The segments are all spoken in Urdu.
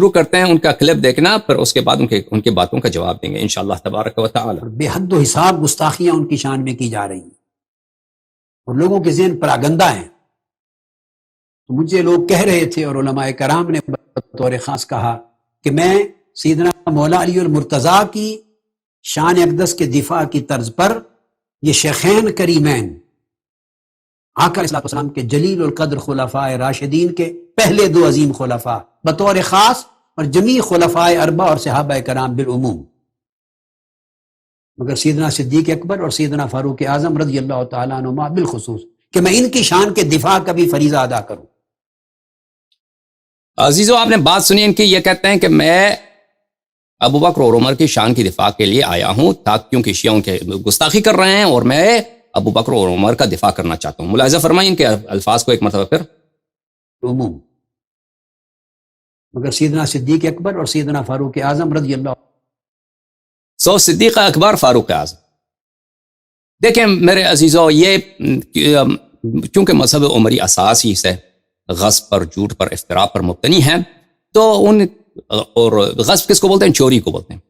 شروع کرتے ہیں ان کا کلپ دیکھنا، پھر اس کے بعد ان کے باتوں کا جواب دیں گے انشاءاللہ تبارک و تعالی۔ بے حد و حساب گستاخیاں ان کی شان میں کی جا رہی ہیں اور لوگوں کے ذہن پر آگندہ ہیں۔ تو مجھے لوگ کہہ رہے تھے اور علماء کرام نے بطور خاص کہا کہ میں سیدنا مولا علی المرتضیٰ کی شان اقدس کے دفاع کی طرز پر یہ شیخین کریمین آقا علیہ السلام کے جلیل القدر خلفاء راشدین کے پہلے دو عظیم خلفاء بطور خاص اور جمیع خلفاء اربعہ اور صحابہ کرام بالعموم، مگر سیدنا صدیق اکبر اور سیدنا فاروق اعظم رضی اللہ تعالیٰ عنہما بالخصوص، کہ میں ان کی شان کے دفاع کا بھی فریضہ ادا کروں۔ عزیزو، آپ نے بات سنی ان کی، یہ کہتے ہیں کہ میں ابو بکر اور عمر کی شان کی دفاع کے لیے آیا ہوں کیونکہ شیعوں کے گستاخی کر رہے ہیں اور میں ابو بکر اور عمر کا دفاع کرنا چاہتا ہوں۔ ملاحظہ فرمائیں ان کے الفاظ کو ایک مرتبہ پھر۔ عموم، مگر سیدنا صدیق اکبر اور سیدنا فاروق اعظم رضی اللہ صدیق اکبر فاروق اعظم، دیکھیں میرے عزیزو، یہ چونکہ مذہب عمری اساس ہی سے غصب پر، جھوٹ پر، افتراء پر مبتنی ہے، تو اور غصب کس کو بولتے ہیں؟ چوری کو بولتے ہیں۔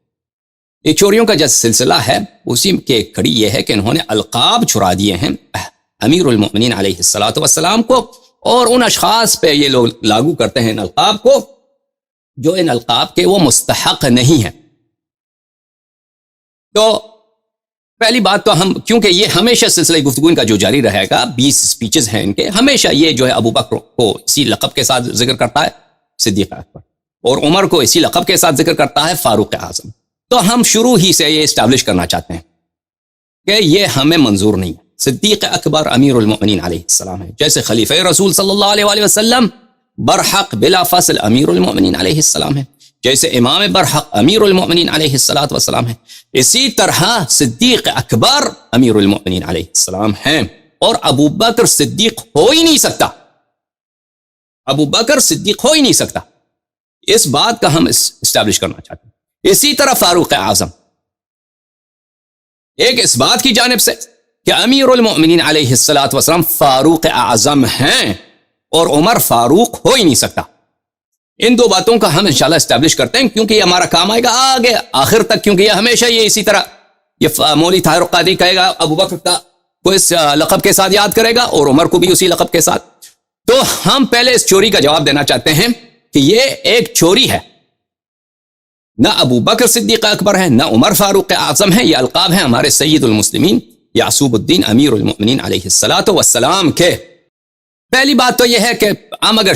یہ چوریوں کا جو سلسلہ ہے اسی کے کڑی یہ ہے کہ انہوں نے القاب چھڑا دیے ہیں امیر المؤمنین علیہ الصلوۃ والسلام کو، اور ان اشخاص پہ یہ لوگ لاگو کرتے ہیں ان القاب کو جو ان القاب کے وہ مستحق نہیں ہیں۔ تو پہلی بات تو ہم، کیونکہ یہ ہمیشہ سلسلہ گفتگو ان کا جو جاری رہے گا، 20 سپیچز ہیں ان کے، ہمیشہ یہ جو ہے ابو بکر کو اسی لقب کے ساتھ ذکر کرتا ہے صدیق اکبر، اور عمر کو اسی لقب کے ساتھ ذکر کرتا ہے فاروق اعظم۔ تو ہم شروع ہی سے یہ اسٹیبلش کرنا چاہتے ہیں کہ یہ ہمیں منظور نہیں ہے۔ صدیق اکبر امیر المؤمنین علیہ السلام ہے، جیسے خلیفہ رسول صلی اللہ علیہ وسلم برحق بلا فصل امیر المؤمنین علیہ السلام ہے، جیسے امام برحق امیر المؤمنین علیہ السلام ہے، اسی طرح صدیق اکبر امیر المؤمنین علیہ السلام ہیں، اور ابو بکر صدیق ہو ہی نہیں سکتا، ابو بکر صدیق ہو ہی نہیں سکتا۔ اس بات کا ہم اسٹیبلش کرنا چاہتے ہیں۔ اسی طرح فاروق اعظم ایک اس بات کی جانب سے کہ امیر المؤمنین علیہ السلام فاروق اعظم ہیں اور عمر فاروق ہو ہی نہیں سکتا۔ ان دو باتوں کا ہم انشاءاللہ اسٹیبلش کرتے ہیں، کیونکہ یہ ہمارا کام آئے گا آگے آخر تک، کیونکہ یہ ہمیشہ یہ اسی طرح یہ مولوی طاہر القادری کہے گا ابو بکر کو اس لقب کے ساتھ یاد کرے گا اور عمر کو بھی اسی لقب کے ساتھ۔ تو ہم پہلے اس چوری کا جواب دینا چاہتے ہیں کہ یہ ایک چوری ہے، نہ ابو بکر صدیق اکبر ہے، نہ عمر فاروق اعظم ہے، یہ القاب ہیں ہمارے سید المسلمین یعصوب الدین امیر المؤمنین علیہ السلام کے۔ پہلی بات تو یہ ہے کہ اگر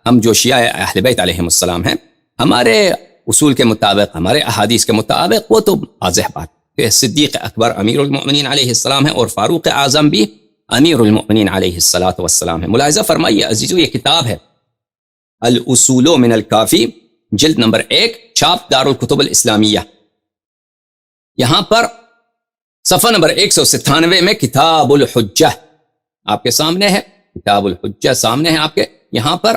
ہم جو شیعہ اہل بیت علیہم السلام ہیں، ہمارے اصول کے مطابق، ہمارے احادیث کے مطابق، وہ تو واضح بات کہ صدیق اکبر امیر المؤمنین علیہ السلام ہے اور فاروق اعظم بھی امیر المؤمنین علیہ السلام ہے۔ ملاحظہ فرمائیے عزیزو، یہ کتاب ہے الاصول من الکافی، جلد نمبر 1، چھاپ دارالکتب الاسلامیہ۔ یہاں پر صفحہ نمبر 197 میں کتاب الحجہ آپ کے سامنے ہے، کتاب الحجہ سامنے ہے آپ کے، یہاں پر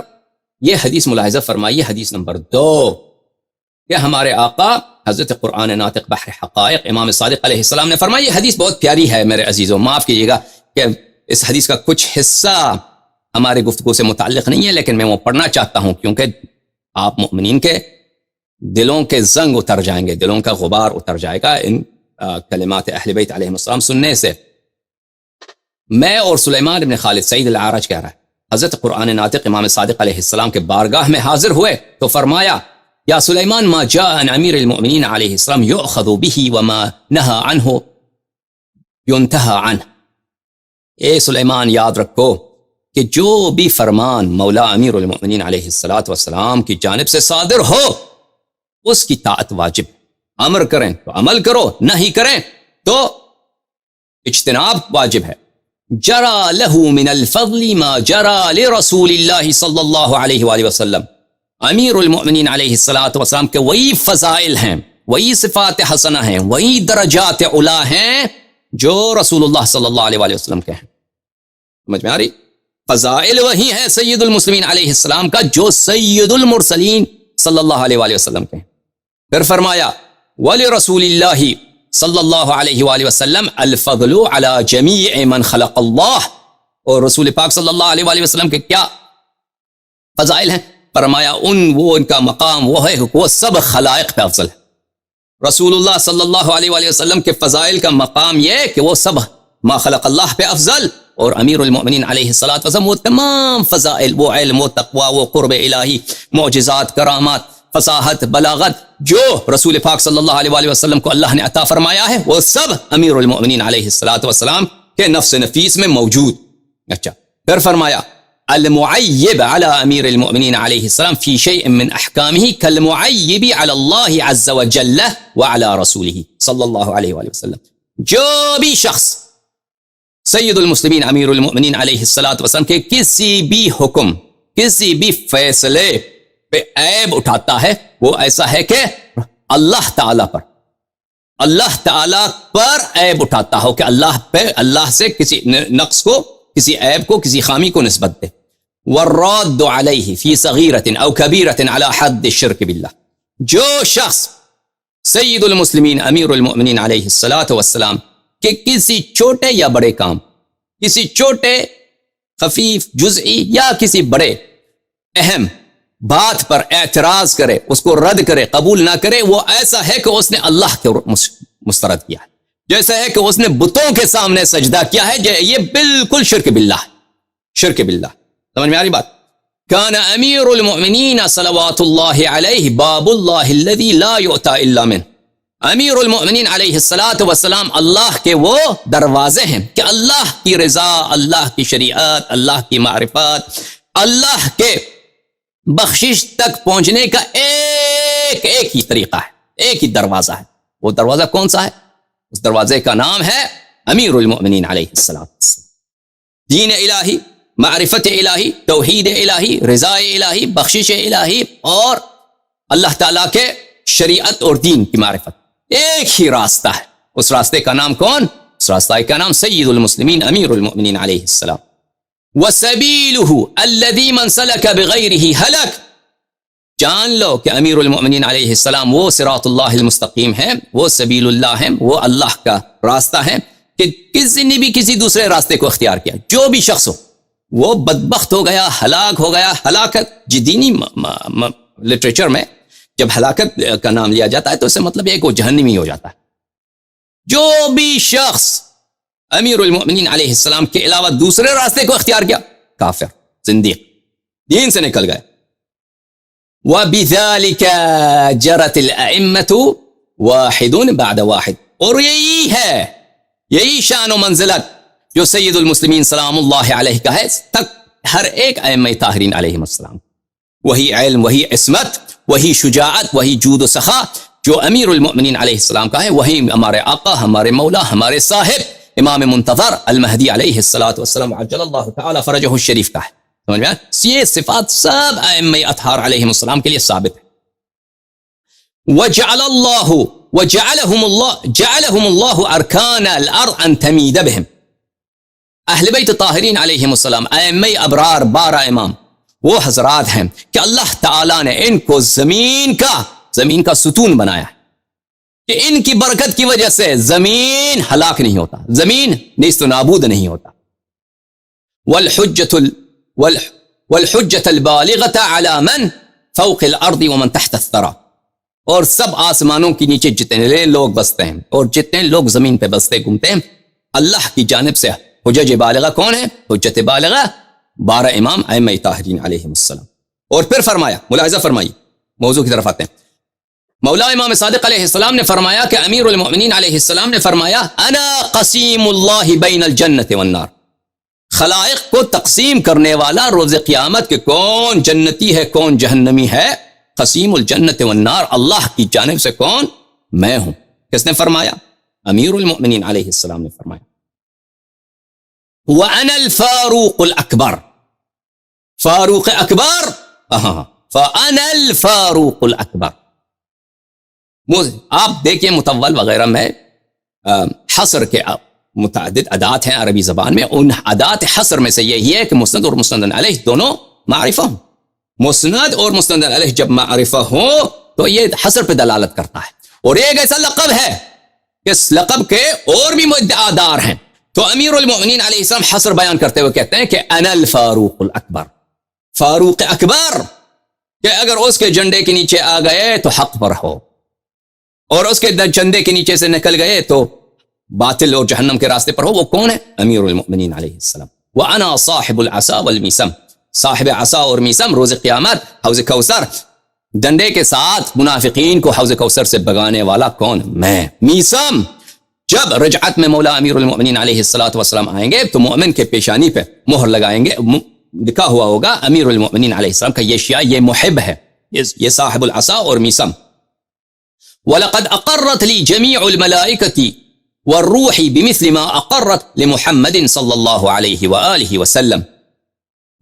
یہ حدیث ملاحظہ فرمائیے، حدیث نمبر 2، کہ ہمارے آقا حضرت قرآن ناطق بحر حقائق امام صادق علیہ السلام نے فرمایا۔ یہ حدیث بہت پیاری ہے میرے عزیزوں، معاف کیجیے گا کہ اس حدیث کا کچھ حصہ ہمارے گفتگو سے متعلق نہیں ہے، لیکن میں وہ پڑھنا چاہتا ہوں کیونکہ آپ مؤمنین کے دلوں کے زنگ اتر جائیں گے، دلوں کا غبار اتر جائے گا ان کلمات اہل بیت علیہ السلام سننے سے۔ میں اور سلیمان بن خالد سعید الاعرج کہہ رہا ہے، حضرت قرآن ناطق امام صادق علیہ السلام کے بارگاہ میں حاضر ہوئے تو فرمایا، یا سلیمان ما جاء عن امیر المؤمنین علیہ السلام یؤخذ به وما نہى عنہ ينتہى عنہ۔ اے سلیمان، یاد رکھو کہ جو بھی فرمان مولا امیر المؤمنین علیہ السلام کی جانب سے صادر ہو اس کی طاعت واجب، امر کریں تو عمل کرو، نہیں کریں تو اجتناب واجب ہے۔ جرى له من الفضل ما جرى لرسول اللہ صلی اللہ علیہ وآلہ وسلم، امیر المؤمنین علیہ السلام کے وہی فضائل ہیں، وہی صفات حسنہ ہیں، وہی درجات علا ہیں جو رسول اللہ صلی اللہ علیہ وآلہ وسلم کے ہیں۔ سمجھ میں آ رہی؟ فضائل وہی ہیں سید المسلمین علیہ السلام کا جو سید المرسلین صلی اللہ علیہ وآلہ وسلم کے ہیں۔ پھر فرمایا وَلِرَسُولِ اللَّهِ صلی اللہ علیہ وآلہ وسلم الفضل علی جمیع من خلق اللہ، اور رسول پاک صلی اللہ علیہ وآلہ وسلم کے کیا فضائل ہیں فرمایا ان کا مقام وہ ہے، وہ سب خلائق پہ افضل ہے۔ رسول اللہ صلی اللہ علیہ وآلہ وسلم کے فضائل کا مقام یہ کہ وہ سب ما خلق اللہ پہ افضل، اور امیر المؤمنین علیہ الصلوۃ والسلام وہ تمام فضائل، وہ علم، وہ تقوی، وہ قرب الہی، معجزات، کرامات، فصاحت، بلاغت جو رسول پاک صلی اللہ علیہ وآلہ وسلم کو اللہ نے عطا فرمایا ہے، وہ سب امیر المؤمنین علیہ الصلوۃ والسلام کے نفس نفیس میں موجود۔ اچھا، پھر فرمایا المعیب علی امیر المؤمنین علیہ السلام فی شیء من احکامہ کالمعیب علی اللہ عز وجل وعلی رسولہ صلی اللہ علیہ وآلہ وسلم۔ جو بھی شخص سید المسلمین امیر المؤمنین علیہ الصلوۃ والسلام کے کسی بھی حکم، کسی بھی فیصلے پہ عیب اٹھاتا ہے، وہ ایسا ہے کہ اللہ تعالی پر عیب اٹھاتا ہو، کہ اللہ سے کسی نقص کو، کسی عیب کو، کسی خامی کو نسبت دے۔ والراد علیہ فی صغیرۃ او کبیرۃ علی حد الشرک باللہ، جو شخص سید المسلمین امیر المؤمنین علیہ الصلوۃ والسلام کہ کسی چھوٹے یا بڑے کام، کسی چھوٹے خفیف جزئی یا کسی بڑے اہم بات پر اعتراض کرے، اس کو رد کرے، قبول نہ کرے، وہ ایسا ہے کہ اس نے اللہ کے مسترد کیا ہے، جیسا ہے کہ اس نے بتوں کے سامنے سجدہ کیا ہے، یہ بالکل شرک باللہ، شرک باللہ۔ سمجھ میں آ رہی بات؟ کان امیر المؤمنین صلوات اللہ علیہ باب اللہ الذی لا یؤتی الا منہ، امیر المؤمنین علیہ الصلوۃ والسلام اللہ کے وہ دروازے ہیں کہ اللہ کی رضا، اللہ کی شریعت، اللہ کی معرفت، اللہ کے بخشش تک پہنچنے کا ایک ہی طریقہ ہے، ایک ہی دروازہ ہے۔ وہ دروازہ کون سا ہے؟ اس دروازے کا نام ہے امیر المؤمنین علیہ السلام۔ دین الہی، معرفت الہی، توحید الہی، رضا الہی، بخشش الہی، اور اللہ تعالیٰ کے شریعت اور دین کی معرفت، ایک ہی راستہ ہے۔ اس راستے کا نام کون؟ اس راستہ کا نام سید المسلمین امیر المؤمنین علیہ السلام۔ وَسَبِيلُهُ الَّذِي مَنْ سَلَكَ بِغَيْرِهِ هَلَكَ، جان لو کہ امیر المؤمنین علیہ السلام وہ صراط اللہ المستقیم ہے، وہ سبیل اللہ ہے، وہ اللہ کا راستہ ہے کہ کسی نے بھی کسی دوسرے راستے کو اختیار کیا، جو بھی شخص ہو وہ بدبخت ہو گیا، ہلاک ہو گیا۔ ہلاکت دینی لٹریچر میں جب ہلاکت کا نام لیا جاتا ہے تو اس سے مطلب یہ کہ وہ جہنمی ہو جاتا ہے۔ جو بھی شخص امیر المؤمنین علیہ السلام کے علاوہ دوسرے راستے کو اختیار کیا، کافر، زندیق، دین سے نکل گئے۔ وَبِذَلِكَ جَرَتِ الْأَئِمَّةُ وَاحِدٌ بَعْدَ وَاحِدٍ، اور یہی شان و منزلت جو سید المسلمین سلام اللہ علیہ کا ہے، تک ہر ایک ائمہ طاہرین علیہ السلام، وہی علم، وہی عصمت، وہی شجاعت، وہی جود و سخا جو امیر المؤمنین علیہ السلام کا ہے، وہی ہمارے آقا، ہمارے مولا، ہمارے صاحب امام منتظر المہدی علیہ الصلوۃ والسلام عجل اللہ تعالی فرجہ الشریف کا ہے۔ سمجھ میں؟ یہ صفات سب ائمہ اطہار علیہ السلام کے لیے ثابت ہے۔ جعلهم اللہ ارکان الارض ان تمید بهم، اہل بیت طاہرین علیہ السلام، ائمہ ابرار، 12 امام، وہ حضرات ہیں کہ اللہ تعالیٰ نے ان کو زمین کا ستون بنایا ہے، کہ ان کی برکت کی وجہ سے زمین ہلاک نہیں ہوتا، زمین نیست و نابود نہیں ہوتا۔ والحجۃ البالغۃ علی من فوق الارض ومن تحت الثری، اور سب آسمانوں کے نیچے جتنے لوگ بستے ہیں اور جتنے لوگ زمین پہ بستے گھومتے ہیں، اللہ کی جانب سے حجج بالغہ کون ہے؟ حجت بالغہ 12 امام ائمہ طاہرین علیہ السلام۔ اور پھر فرمایا، ملاحظہ فرمائیے، موضوع کی طرف آتے ہیں۔ مولا امام صادق علیہ السلام نے فرمایا کہ امیر المؤمنین علیہ السلام نے فرمایا انا قسیم اللہ بین الجنت والنار، خلائق کو تقسیم کرنے والا روز قیامت کہ کون جنتی ہے کون جہنمی ہے، قسیم الجنت والنار، اللہ کی جانب سے کون؟ میں ہوں۔ کس نے فرمایا؟ امیر المؤمنین علیہ السلام نے فرمایا۔ وَأَنَا الْفَارُوقُ الْأَكْبَرُ، فاروق اکبر، فَأَنَا الْفَاروقُ الْأَكْبَرُ۔ آپ دیکھیں مطول وغیرہ میں حصر کے متعدد ادات ہیں عربی زبان میں، ان ادات حصر میں سے یہی ہے کہ مسند اور مسند علیہ دونوں معرفہ ہوں۔ مسند اور مسند علیہ جب معرفہ ہو تو یہ حصر پہ دلالت کرتا ہے، اور ایک ایسا لقب ہے کہ اس لقب کے اور بھی مدعادار ہیں۔ تو امیر المؤمنین علیہ السلام حصر بیان کرتے ہوئے کہتے ہیں کہ انا الفاروق الاکبر، فاروق اکبر، کہ اگر اس کے جھنڈے کے نیچے آ گئے تو حق پر ہو، اور اس کے جھنڈے کے نیچے سے نکل گئے تو باطل اور جہنم کے راستے پر ہو۔ وہ کون ہے؟ امیر المؤمنین علیہ السلام۔ وَأَنَا صَاحِبُ الْعَصَا وَالْمِسَمْ، صاحب عصا اور میسم، روز قیامت حوض کوثر، ڈنڈے کے ساتھ منافقین کو حوض کوثر سے بگانے والا کون؟ میں، میسم۔ جب رجعت میں مولا امیر المؤمنین علیہ السلام آئیں گے تو مومن کے پیشانی پہ مہر لگائیں گے، لکھا ہوا ہوگا امیر المؤمنین علیہ السلام کا یہ شیعہ، یہ محب ہے، یہ صاحب العصا اور میسم۔ وَلَقَدْ أَقَرَّتْ لِي جَمِيعُ الْمَلَائِكَةِ وَالرُّوحِ بِمِثْلِ مَا أَقَرَّتْ لِمُحَمَّدٍ صلی اللہ علیہ وآلہ وسلم۔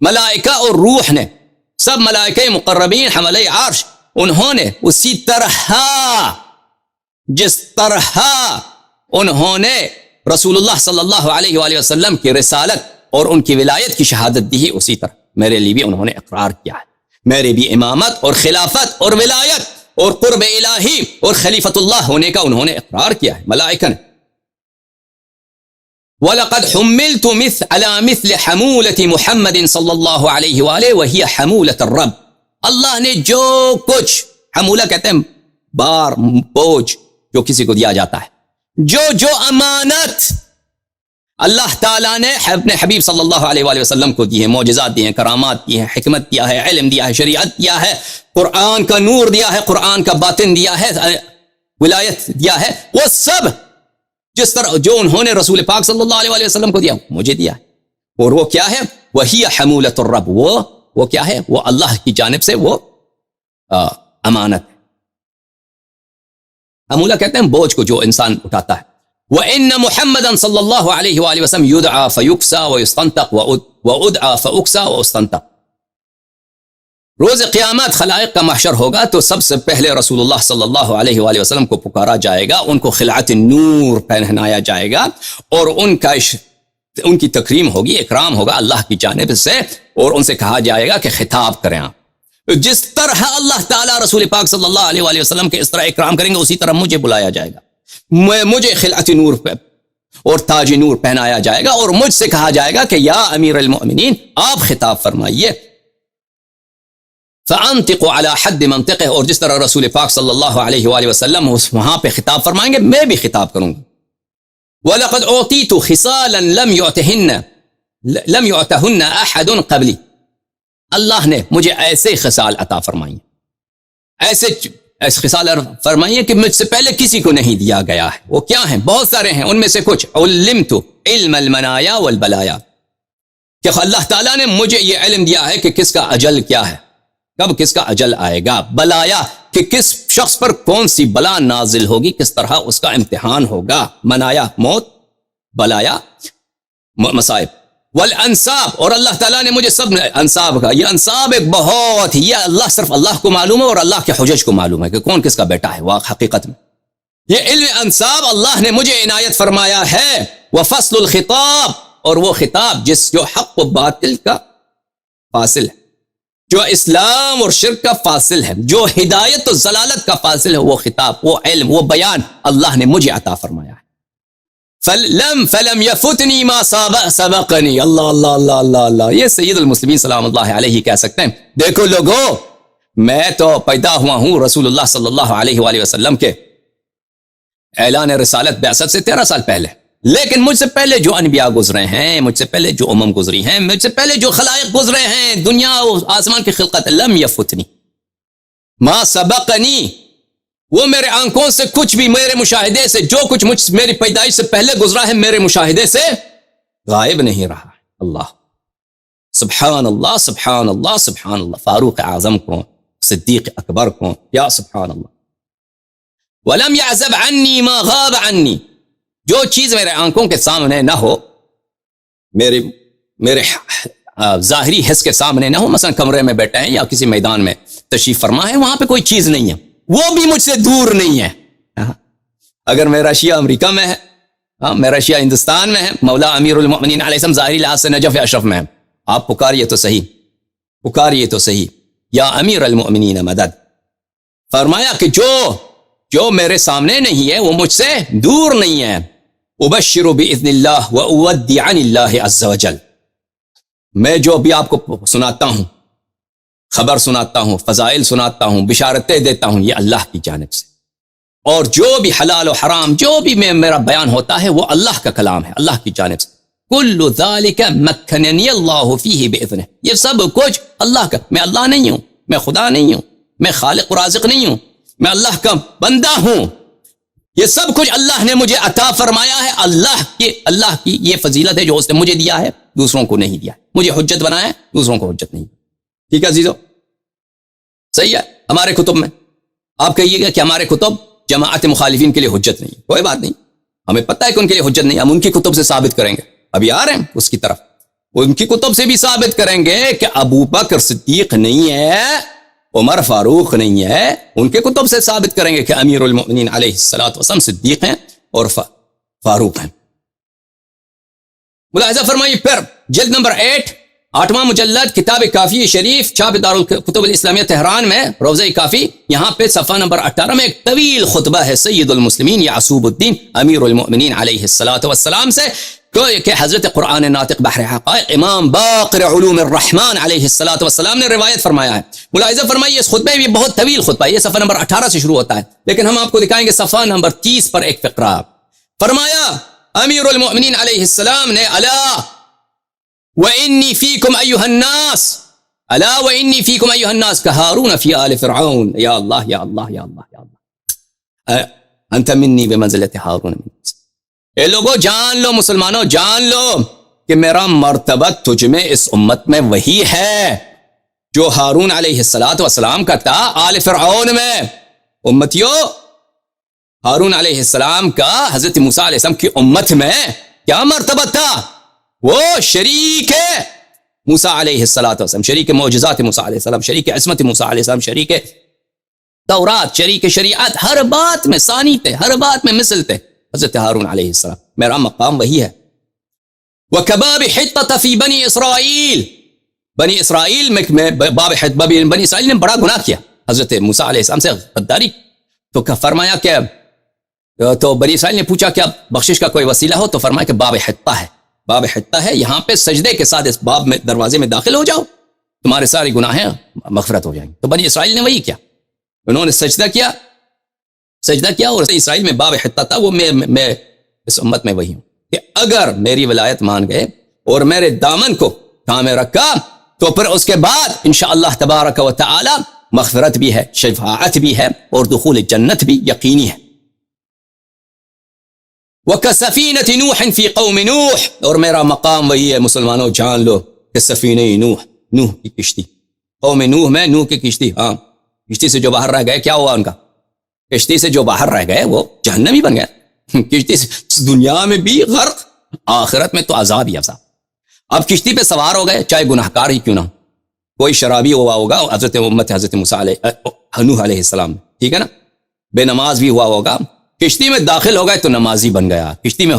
ملائکہ اور روح نے، سب ملائکہ مقربین حملہ عرش، انہوں نے اسی طرح، جس طرح انہوں نے رسول اللہ صلی اللہ علیہ وآلہ وسلم کی رسالت اور ان کی ولایت کی شہادت دی ہے، اسی طرح میرے لیے بھی انہوں نے اقرار کیا ہے، میرے بھی امامت اور خلافت اور ولایت اور قرب الہی اور خلیفۃ اللہ ہونے کا انہوں نے اقرار کیا ہے ملائکہ نے۔ وَلَقَدْ حُمِّلْتُ عَلَى مِثْلِ حَمُولَةِ مُحَمَّدٍ صلی اللہ علیہ وآلہ وَهِيَ حَمُولَةَ الرَّبِّ، اللہ نے جو کچھ، حمولہ کہتے ہیں بار، بوجھ جو کسی کو دیا جاتا ہے، جو امانت اللہ تعالیٰ نے اپنے حبیب صلی اللہ علیہ وآلہ وسلم کو دی ہے، معجزات دی ہیں، کرامات دی ہیں، حکمت دیا ہے، علم دیا ہے، شریعت دیا ہے، قرآن کا نور دیا ہے، قرآن کا باطن دیا ہے، ولایت دیا ہے، وہ سب جس طرح جو انہوں نے رسول پاک صلی اللہ علیہ وآلہ وسلم کو دیا مجھے دیا ہے۔ اور وہ کیا ہے؟ وہی حمولۃ الرب، وہ کیا ہے؟ وہ اللہ کی جانب سے وہ امانت۔ حمولہ کہتے ہیں بوجھ کو جو انسان اٹھاتا ہے۔ وَإِنَّ مُحَمَّدًا صلی اللہ علیہ وآلہ وسلم يُدْعَى فَيُكْسَى وَيُسْتَنْتَقْ وَأُدْعَى فَأُكْسَى وَأُسْتَنْتَقْ۔ روز قیامت خلائق کا محشر ہوگا تو سب سے پہلے رسول اللہ صلی اللہ علیہ وآلہ وسلم کو پکارا جائے گا، ان کو خلعت نور پہنایا جائے گا، اور ان کی تکریم ہوگی، اکرام ہوگا اللہ کی جانب سے، اور ان سے کہا جائے گا کہ خطاب کریں آپ۔ جس طرح اللہ تعالیٰ رسول پاک صلی اللہ علیہ وآلہ وسلم کے اس طرح اکرام کریں گے، اسی طرح مجھے بلایا جائے گا، مجھے خلعت نور اور تاج نور پہنایا جائے گا، اور مجھ سے کہا جائے گا کہ یا امیر المؤمنین آپ خطاب فرمائیے۔ فَأَنْتِقُ عَلَى حَدِّ مَنْطِقِهِ، اور جس طرح رسول پاک صلی اللہ علیہ وآلہ وسلم وہاں پہ خطاب فرمائیں گے، میں بھی خطاب کروں گا۔ وَلَقَدْ أُعْطِيتُ خِصَالًا لَمْ يُعْتَهُنَّ أَحَدٌ قَبْلِي، اللہ نے مجھے ایسے خصال عطا فرمائی، ایسے خصال فرمائی ہیں کہ مجھ سے پہلے کسی کو نہیں دیا گیا ہے۔ وہ کیا ہیں؟ بہت سارے ہیں، ان میں سے کچھ علمت علم المنایا والبلایا، کہ اللہ تعالیٰ نے مجھے یہ علم دیا ہے کہ کس کا اجل کیا ہے، کب کس کا اجل آئے گا، بلایا کہ کس شخص پر کون سی بلا نازل ہوگی، کس طرح اس کا امتحان ہوگا، منایا موت، بلایا مصائب، والانصاب، اور اللہ تعالیٰ نے مجھے سب انصاب کا، یہ انصاب ایک بہت ہی، یہ اللہ صرف اللہ کو معلوم ہے اور اللہ کے حجج کو معلوم ہے کہ کون کس کا بیٹا ہے واقع حقیقت میں۔ یہ علم انصاب اللہ نے مجھے عنایت فرمایا ہے۔ وفصل الخطاب، اور وہ خطاب جو حق و باطل کا فاصل ہے، جو اسلام اور شرک کا فاصل ہے، جو ہدایت و ضلالت کا فاصل ہے، وہ خطاب، وہ علم، وہ بیان اللہ نے مجھے عطا فرمایا ہے۔ فلم يفتنی ما سبقنی، اللہ اللہ اللہ اللہ اللہ، یہ سید المسلمین سلام اللہ علیہ کہہ سکتے ہیں، دیکھو لوگو، میں تو پیدا ہوا ہوں رسول اللہ صلی اللہ علیہ وآلہ وسلم کے اعلان رسالت بعثت سے 13 سال پہلے، لیکن مجھ سے پہلے جو انبیاء گزرے ہیں، مجھ سے پہلے جو امم گزری ہیں، مجھ سے پہلے جو خلائق گزرے ہیں، دنیا و آسمان کی خلقت، لم یفتنی ما سبقنی، وہ میرے آنکھوں سے کچھ بھی، میرے مشاہدے سے جو کچھ میری پیدائش سے پہلے گزرا ہے، میرے مشاہدے سے غائب نہیں رہا۔ اللہ سبحان اللہ سبحان اللہ سبحان اللہ، فاروق اعظم کو، صدیق اکبر کو، یا سبحان اللہ۔ وَلَمْ يَعْزَبْ عَنِّي مَا غَابَ عَنِّي، جو چیز میرے آنکھوں کے سامنے نہ ہو، میرے ظاہری حس کے سامنے نہ ہو، مثلا کمرے میں بیٹھے ہیں یا کسی میدان میں تشریف فرما ہے، وہاں پہ کوئی چیز نہیں ہے، وہ بھی مجھ سے دور نہیں ہے۔ اگر میرا شیعہ امریکہ میں ہے، میرا شیعہ ہندوستان میں ہے، مولا امیر المؤمنین علیہ السلام ظاہری لحاظ سے نجف اشرف میں ہے، آپ پکاریے تو صحیح، پکاریے تو صحیح، یا امیر المؤمنین مدد۔ فرمایا کہ جو میرے سامنے نہیں ہے وہ مجھ سے دور نہیں ہے۔ ابشر باذن اللہ واودع عن اللہ عز وجل، میں جو بھی آپ کو سناتا ہوں خبر سناتا ہوں، فضائل سناتا ہوں، بشارتیں دیتا ہوں، یہ اللہ کی جانب سے. اور جو بھی حلال و حرام جو بھی میرا بیان ہوتا ہے وہ اللہ کا کلام ہے، اللہ کی جانب سے. کل ذالک مکننی اللہ فیہ باذنہ، یہ سب کچھ اللہ کا. میں اللہ نہیں ہوں، میں خدا نہیں ہوں، میں خالق و رازق نہیں ہوں، میں اللہ کا بندہ ہوں. یہ سب کچھ اللہ نے مجھے عطا فرمایا ہے. اللہ کی یہ فضیلت ہے جو اس نے مجھے دیا ہے، دوسروں کو نہیں دیا ہے. مجھے حجت بنایا ہے، دوسروں کو حجت نہیں. ٹھیک ہے عزیزو، صحیح ہے. ہمارے کتب میں آپ کہیے گا کہ ہمارے کتب جماعت مخالفین کے لیے حجت نہیں. کوئی بات نہیں، ہمیں پتہ ہے کہ ان کے لیے حجت نہیں. ہم ان کی کتب سے ثابت کریں گے، ابھی آ رہے ہیں اس کی طرف. ان کی کتب سے بھی ثابت کریں گے کہ ابو بکر صدیق نہیں ہے، عمر فاروق نہیں ہے. ان کے کتب سے ثابت کریں گے کہ امیر المؤمنین علیہ الصلوۃ والسلام صدیق ہیں اور فاروق ہیں. ملاحظہ فرمائیے. پھر جلد نمبر 8واں مجلد کتاب کافی شریف، چھاپ دارالکتب الاسلامیہ تہران میں، روضہ کافی، یہاں پہ صفحہ نمبر 18 میں ایک طویل خطبہ ہے سید المسلمین یعصوب الدین امیر المؤمنین علیہ الصلوۃ والسلام سے، کہ حضرت قرآن ناطق بحر حقائق امام باقر علوم الرحمن علیہ الصلوۃ والسلام نے روایت فرمایا ہے. ملاحظہ فرمائیے اس خطبے میں بہت طویل خطبہ ہے، یہ صفحہ نمبر 18 سے شروع ہوتا ہے، لیکن ہم آپ کو دکھائیں گے صفحہ نمبر 30 پر ایک فقرہ. فرمایا امیر المؤمنین علیہ السلام نے الا وانی فیکم ایھا الناس، الا وانی فیکم ایھا الناس کہارون فی آل فرعون. یا اللہ یا اللہ یا اللہ یا اللہ، انت منی بمنزلۃ ہارون. اے لوگوں جان لو، مسلمانوں جان لو کہ میرا مرتبہ تجھ میں اس امت میں وہی ہے جو ہارون علیہ الصلوۃ والسلام کا تھا آل فرعون میں. امتیوں، ہارون علیہ السلام کا حضرت موسیٰ علیہ السلام کی امت میں کیا مرتبہ تھا؟ وہ شریک ہے موسیٰ علیہ الصلوۃ والسلام، شریک معجزات موسیٰ علیہ السلام، شریک عصمت موسیٰ علیہ السلام، شریک تورات، شریک شریعت، ہر بات میں ثانی تھے، ہر بات میں مثل تھے حضرت ہارون علیہ السلام. میرا مقام وہی ہے. وَكَبَابِ حِطَّةَ فِي بَنِي إِسْرَائِيل، بنی اسرائیل میں بنی اسرائیل نے بڑا گناہ کیا حضرت موسیٰ علیہ السلام سے، غداری. تو فرمایا کہ تو بنی اسرائیل نے پوچھا کہ بخشش کا کوئی وسیلہ ہو، تو فرمایا کہ باب حطہ ہے. باب حطہ ہے، یہاں پہ سجدے کے ساتھ اس باب میں دروازے میں داخل ہو جاؤ، تمہارے سارے گناہیں مغفرت ہو جائیں گے. تو بنی اسرائیل نے وہی کیا، انہوں نے سجدہ کیا اور اسرائیل میں باب حطہ تھا. وہ میں اس امت میں وہی ہوں کہ اگر میری ولایت مان گئے اور میرے دامن کو تھامے رکھا تو پھر اس کے بعد انشاءاللہ تبارک و تعالی مغفرت بھی ہے، شفاعت بھی ہے، اور دخول جنت بھی یقینی ہے. وَكَسَفِينَةِ نُوحٍ فِي قَوْمِ نُوح، اور میرا مقام وہی ہے مسلمانوں جان لو کہ سفینہ نوح کی کشتی، قوم نوح میں نوح کی کشتی. ہاں، کشتی سے جو باہر رہ گئے کیا ہوا ان کا؟ کشتی سے جو باہر رہ گئے وہ جہنمی بن گئے. کشتی سے دنیا میں بھی غرق، آخرت میں تو عذاب ہی عذاب. اب کشتی پہ سوار ہو گئے، چاہے گناہگار ہی کیوں نہ ہو، کوئی شرابی ہوا ہوگا حضرت موسیٰ نوح علیہ السلام، ٹھیک ہے نا، بے نماز بھی ہوا ہوگا. کشتی میں داخل ہو گئے تو نمازی بن گیا، کشتی میں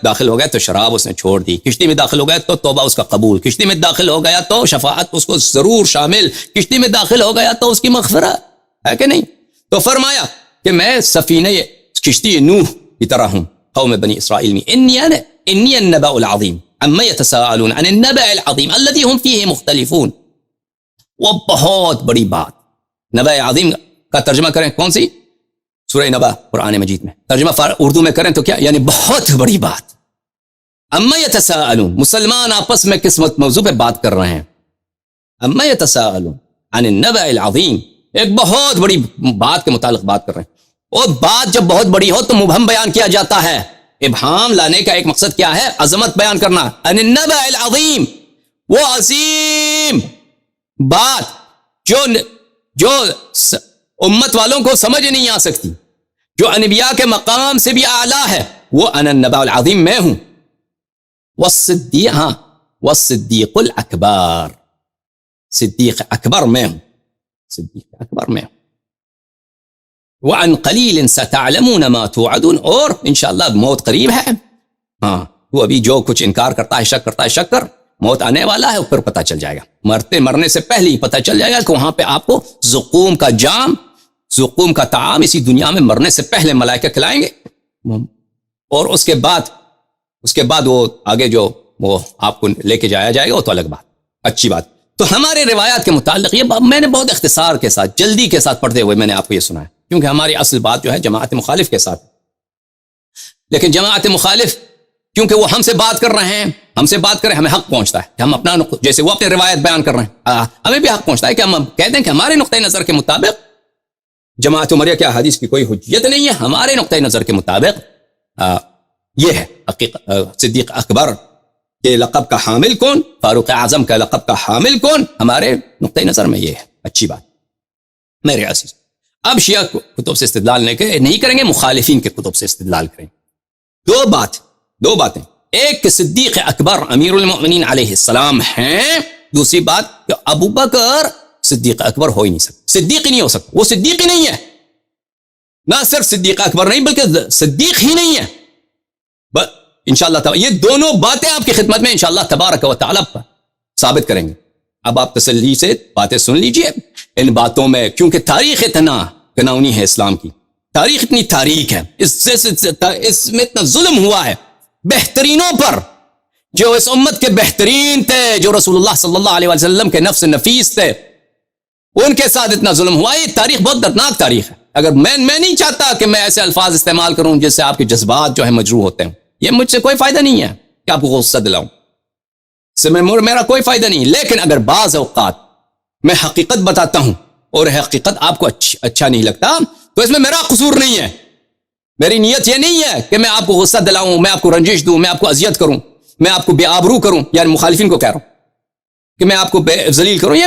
داخل ہو گیا تو شراب اس نے چھوڑ دی، کشتی میں داخل ہو گیا تو توبہ اس کا قبول، کشتی میں داخل ہو گیا تو شفاعت اس کو ضرور شامل، کشتی میں داخل ہو گیا تو اس کی مغفرت ہے کہ نہیں. تو فرمایا کہ میں سفینہ کشتی نوح کی طرح ہوں قوم بنی اسرائیل میں. انی النبأ العظیم عما يتساءلون عن النبأ العظیم الذی هم فیہ مختلفون. وہ بہت بڑی بات. نبأ عظیم کا ترجمہ کریں کون سی؟ سورہ نبأ قرآن مجید میں. ترجمہ اردو میں کریں تو کیا؟ یعنی بہت بڑی بات. عما يتساءلون، مسلمان آپس میں کس موضوع پہ بات کر رہے ہیں؟ عما يتساءلون عن النبأ العظیم، ایک بہت بڑی بات کے متعلق بات کر رہے ہیں. اور بات جب بہت بڑی ہو تو مبہم بیان کیا جاتا ہے. ابہام لانے کا ایک مقصد کیا ہے؟ عظمت بیان کرنا. ان النبأ العظیم، وہ عظیم بات جو امت والوں کو سمجھ نہیں آ سکتی، جو انبیاء کے مقام سے بھی اعلیٰ ہے، وہ ان النبأ العظیم میں ہوں. والصدیق الاکبر، صدیق اکبر میں ہوں، صدیق اکبر میں ہوں. وَعَنْ قَلِيلٍ سَتَعْلَمُونَ مَا تُوعَدُونَ، اور انشاءاللہ موت قریب ہے. ہاں، تو ابھی جو کچھ انکار کرتا ہے، شک کرتا ہے، شک کر، موت آنے والا ہے، پھر پتہ چل جائے گا. مرنے سے پہلے ہی پتہ چل جائے گا کہ وہاں پہ آپ کو زقوم کا جام، زقوم کا طعام اسی دنیا میں مرنے سے پہلے ملائکہ کھلائیں گے، اور اس کے بعد وہ آگے جو وہ آپ کو لے کے جایا جائے گا وہ تو الگ بات، اچھی بات. تو ہمارے روایات کے متعلق یہ میں نے بہت اختصار کے ساتھ جلدی کے ساتھ پڑھتے ہوئے میں نے آپ کو یہ سنا ہے، کیونکہ ہماری اصل بات جو ہے جماعت مخالف کے ساتھ، لیکن جماعت مخالف کیونکہ وہ ہم سے بات کر رہے ہیں، ہم سے بات کریں ہمیں حق پہنچتا ہے کہ ہم اپنا جیسے وہ اپنے روایت بیان کر رہے ہیں، ہمیں بھی حق پہنچتا ہے کہ ہم کہتے ہیں کہ ہمارے نقطۂ نظر کے مطابق جماعت عمریہ کے احادیث کی کوئی حجیت نہیں ہے، ہمارے نقطۂ نظر کے مطابق یہ ہے صدیق اکبر کے لقب کا حامل کون، فاروق اعظم کا لقب کا حامل کون، ہمارے نقطۂ نظر میں یہ ہے اچھی بات میرے عزیز۔ اب شیعہ کتب سے استدلال نہیں کریں گے، مخالفین کے کتب سے استدلال کریں۔ دو باتیں، ایک کہ صدیق اکبر امیر المؤمنین علیہ السلام ہیں، دوسری بات کہ ابو بکر صدیق اکبر ہو ہی نہیں سکتا، صدیق ہی نہیں ہو سکتا، وہ صدیق ہی نہیں ہے، نہ صرف صدیق اکبر نہیں بلکہ صدیق ہی نہیں ہے۔ انشاءاللہ تعالی یہ دونوں باتیں آپ کی خدمت میں انشاءاللہ تبارک و تعالی ثابت کریں گے۔ اب آپ تسلی سے باتیں سن لیجئے ان باتوں میں، کیونکہ تاریخ اتنا گناؤنی ہے اسلام کی، تاریخ اتنی تاریخ ہے، اس میں اتنا ظلم ہوا ہے بہترینوں پر، جو اس امت کے بہترین تھے، جو رسول اللہ صلی اللہ علیہ وسلم کے نفس نفیس تھے، ان کے ساتھ اتنا ظلم ہوا۔ یہ تاریخ بہت دردناک تاریخ ہے۔ اگر میں نہیں چاہتا کہ میں ایسے الفاظ استعمال کروں جس سے آپ کے جذبات جو ہے مجروح ہوتے ہیں، یہ مجھ سے کوئی فائدہ نہیں ہے کہ آپ کو غصہ دلاؤں، اس میں میرا کوئی فائدہ نہیں، لیکن اگر بعض اوقات میں حقیقت بتاتا ہوں اور حقیقت آپ کو اچھا نہیں لگتا تو اس میں میرا قصور نہیں ہے، میری نیت یہ نہیں ہے کہ میں آپ کو غصہ دلاؤں، میں آپ کو رنجش دوں، میں آپ کو اذیت کروں، میں آپ کو بے آبرو کروں، یعنی مخالفین کو کہہ رہا ہوں کہ میں آپ کو ذلیل کروں، یہ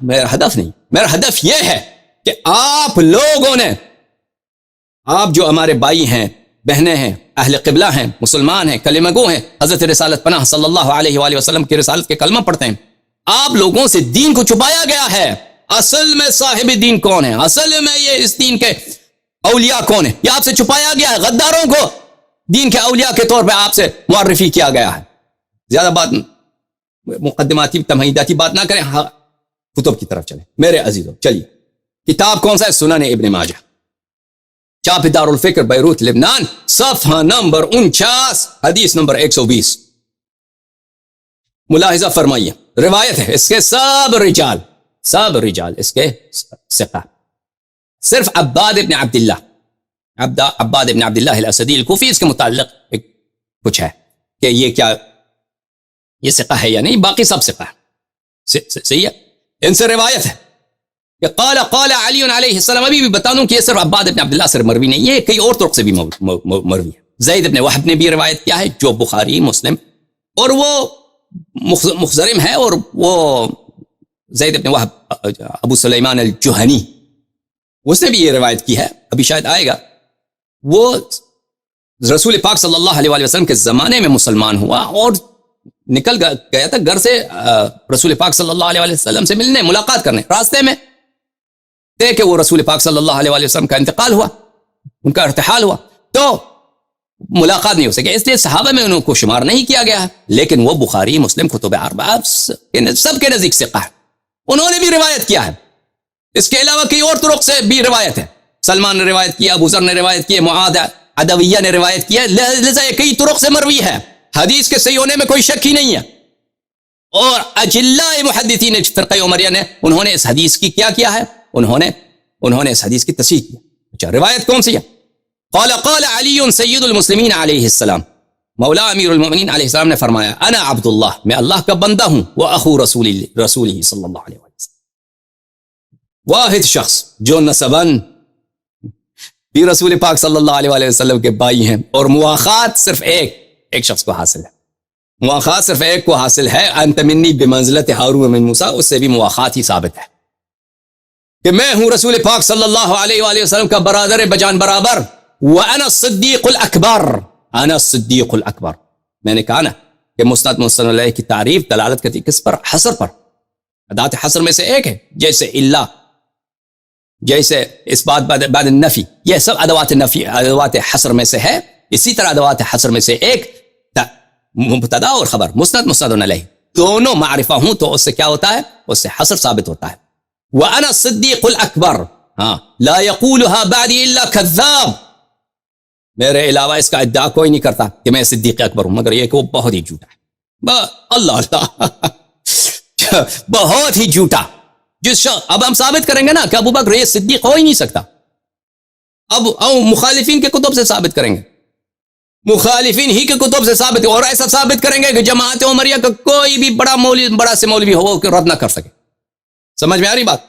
میرا ہدف نہیں۔ میرا ہدف یہ ہے کہ آپ لوگوں نے، آپ جو ہمارے بھائی ہیں، بہنیں ہیں، اہل قبلہ ہیں، مسلمان ہیں، کلمہ گو ہیں، حضرت رسالت پناہ صلی اللہ علیہ وآلہ وسلم کی رسالت کے کلمہ پڑھتے ہیں، آپ لوگوں سے دین کو چھپایا گیا ہے۔ اصل میں صاحب دین کون ہے، اصل میں یہ اس دین کے اولیاء کون ہیں، یہ آپ سے چھپایا گیا ہے۔ غداروں کو دین کے اولیاء کے طور پہ آپ سے معرفی کیا گیا ہے۔ زیادہ بات مقدماتی تمہیداتی بات نہ کریں، کتب کی طرف چلیں میرے عزیزوں۔ چلیے، کتاب کون سا ہے؟ سنن ابن ماجہ، چاپ دار الفکر بیروت لبنان، صفحہ نمبر 49، حدیث نمبر 120۔ ملاحظہ فرمائیے، روایت ہے، اس کے سب رجال اس کے ثقہ، صرف عباد ابن عبداللہ الاسدی الکوفی اس کے متعلق کچھ ہے کہ یہ کیا یہ ثقہ ہے یا نہیں، باقی سب ثقہ ہے، صحیح ہے۔ ان سے روایت ہے کہ قال علی علیہ السلام، ابھی بھی بتا دوں کہ یہ صرف عباد ابن عبداللہ سے مروی نہیں، یہ کئی اور طرق سے بھی مروی ہے۔ زید ابن وہب نے بھی روایت کیا ہے، جو بخاری مسلم، اور وہ مخزرم ہے، اور وہ زید ابن وہب ابو سلیمان الجہنی، اس نے بھی یہ روایت کی ہے، ابھی شاید آئے گا۔ وہ رسول پاک صلی اللہ علیہ وسلم کے زمانے میں مسلمان ہوا اور نکل گیا تھا گھر سے رسول پاک صلی اللہ علیہ وسلم سے ملنے، ملاقات کرنے، راستے میں تھے کہ وہ رسول پاک صلی اللہ علیہ وسلم کا انتقال ہوا، ان کا ارتحال ہوا، تو ملاقات نہیں ہو سکے، اس لیے صحابہ میں ان کو شمار نہیں کیا گیا ہے، لیکن وہ بخاری مسلم کتب اربعہ سب کے نزدیک ثقہ ہے، انہوں نے بھی روایت کیا ہے۔ اس کے علاوہ کئی اور طرق سے بھی روایت ہے، سلمان نے روایت کیا، ابو ذر نے روایت کی، معاذ عدویہ نے روایت کیا، لہذا یہ کئی طرق سے مروی ہے، حدیث کے صحیح ہونے میں کوئی شک ہی نہیں ہے۔ اور اجلاء محدثین فرقہ عمریہ نے، انہوں نے اس حدیث کی کیا ہے، انہوں نے اس حدیث کی تصحیح کی۔ اچھا، روایت کون سی ہے؟ قال علی سید المسلمین علیہ السلام، مولا امیر المؤمنین علیہ السلام نے فرمایا، انا عبد اللہ، میں اللہ کا بندہ ہوں، واخو رسول ہی صلی اللہ علیہ وسلم، واحد شخص جو نسباً بھی رسول پاک صلی اللہ علیہ وسلم کے بھائی ہیں، اور مواخات صرف ایک شخص کو حاصل ہے، مواخات صرف ایک کو حاصل ہے، انت منی بمنزلت ہارون من موسیٰ، اس سے بھی مواخات ہی ثابت ہے کہ میں ہوں رسول پاک صلی اللہ علیہ وآلہ وسلم کا برادر بجان برابر، وانا الصدیق الاکبر، انا الصدیق الاکبر۔ میں نے کہا نا کہ مسند علیہ کی تعریف دلالت کرتی کس پر؟ حصر پر، ادات حصر میں سے ایک ہے، جیسے اللہ، جیسے اس بات بعد النفی، یہ سب ادوات نفی، ادوات حصر میں سے ہے۔ اسی طرح ادوات حصر میں سے ایک مبتدا اور خبر، مسند علیہ، دونوں معرفہ ہوں تو اس سے کیا ہوتا ہے؟ اس سے حصر ثابت ہوتا ہے۔ وَأَنَا الصِّدِّيقُ الْأَكْبَرُ، لَا يَقُولُهَا بَعْدِي إِلَّا كَذَّابٌ، میرے علاوہ اس کا ادعا کوئی نہیں کرتا کہ میں صدیق اکبر ہوں، مگر یہ کہ وہ بہت ہی جھوٹا ہے۔ اللہ بہت ہی جھوٹا. اب ہم ثابت کریں گے نا کہ ابو بکر یہ صدیق ہو ہی نہیں سکتا. اب مخالفین کے کتب سے ثابت کریں گے, مخالفین ہی کے کتب سے ثابت, اور ایسا ثابت کریں گے کہ جماعت عمریہ کا کوئی بھی بڑا سے مولوی ہو کہ رد نہ کر سکے. سمجھ میں آ رہی بات؟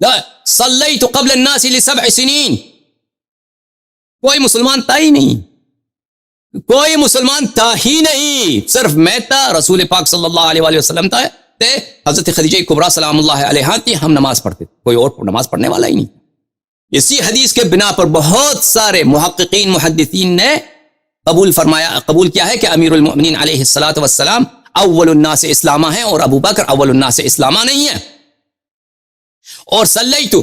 لا صلیت قبل الناس ل7 سنین. کوئی مسلمان تھا ہی نہیں, کوئی مسلمان تھا ہی نہیں, صرف میں تھا, رسول پاک صلی اللہ علیہ وآلہ وسلم تھے, حضرت خدیجہ کبریٰ سلام اللہ علیہا تھی, ہم نماز پڑھتے, کوئی اور نماز پڑھنے والا ہی نہیں. اسی حدیث کے بنا پر بہت سارے محققین محدثین نے قبول کیا ہے کہ امیر المؤمنین علیہ الصلوۃ والسلام اول الناس اسلامہ ہیں, اور ابو بکر اول الناس اسلامہ نہیں ہے. اور صلیت,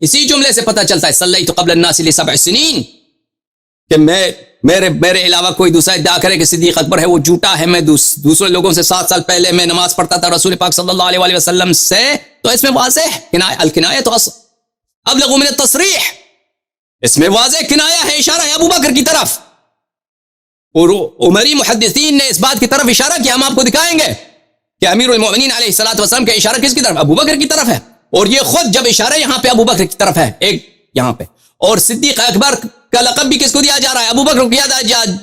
اسی جملے سے پتہ چلتا ہے صلیت قبل الناس ل7 سنین, کہ میرے علاوہ کوئی دوسرا ادعا کرے کہ صدیق اکبر ہے وہ جھوٹا ہے, میں دوسرے لوگوں سے 7 سال پہلے میں نماز پڑھتا تھا رسول پاک صلی اللہ علیہ وسلم سے, تو اس میں واضح الکنایۃ ابلغ من التصریح, اس میں واضح کنایہ ہے, اشارہ ہے ابو بکر کی طرف. اور عمری محدثین نے اس بات کی طرف اشارہ کیا, ہم آپ کو دکھائیں گے کہ امیر المؤمنین علیہ الصلوۃ والسلام کا اشارہ کس کی طرف, ابو بکر کی طرف ہے. اور یہ خود جب اشارہ یہاں پہ ابو بکر کی طرف ہے ایک یہاں پہ, اور صدیق اکبر کا لقب بھی کس کو دیا جا رہا ہے, ابو بکر کو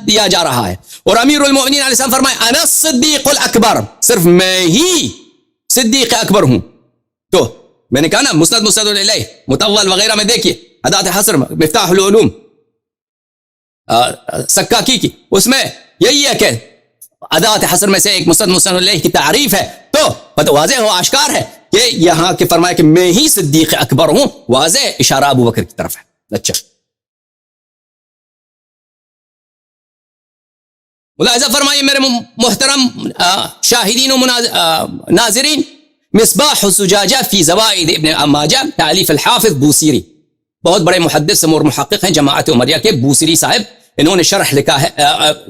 دیا جا رہا ہے. اور امیر المؤمنین علیہ السلام فرمائے انا الصدیق الاکبر, صرف میں ہی صدیق اکبر ہوں. تو میں نے کہا نا مسند الیہ مطول وغیرہ میں دیکھیے, ادات حصر مفتاح العلوم سکاکی کی, اس میں یہی ہے کہ ادات حصر میں سے ایک مسند الیہ کی تعریف ہے. تو واضح ہو, آشکار ہے کہ یہاں کے فرمایا کہ میں ہی صدیق اکبر ہوں, واضح اشارہ ابو بکر کی طرف ہے. اچھا, ملاحظہ فرمائیے میرے محترم شاہدین و ناظرین, مصباح الزجاجہ فی زوائد ابن ماجہ تالیف الحافظ بوصیری, بہت بڑے محدث اور محقق ہیں جماعت عمریہ کے, بوصیری صاحب, انہوں نے شرح لکھا ہے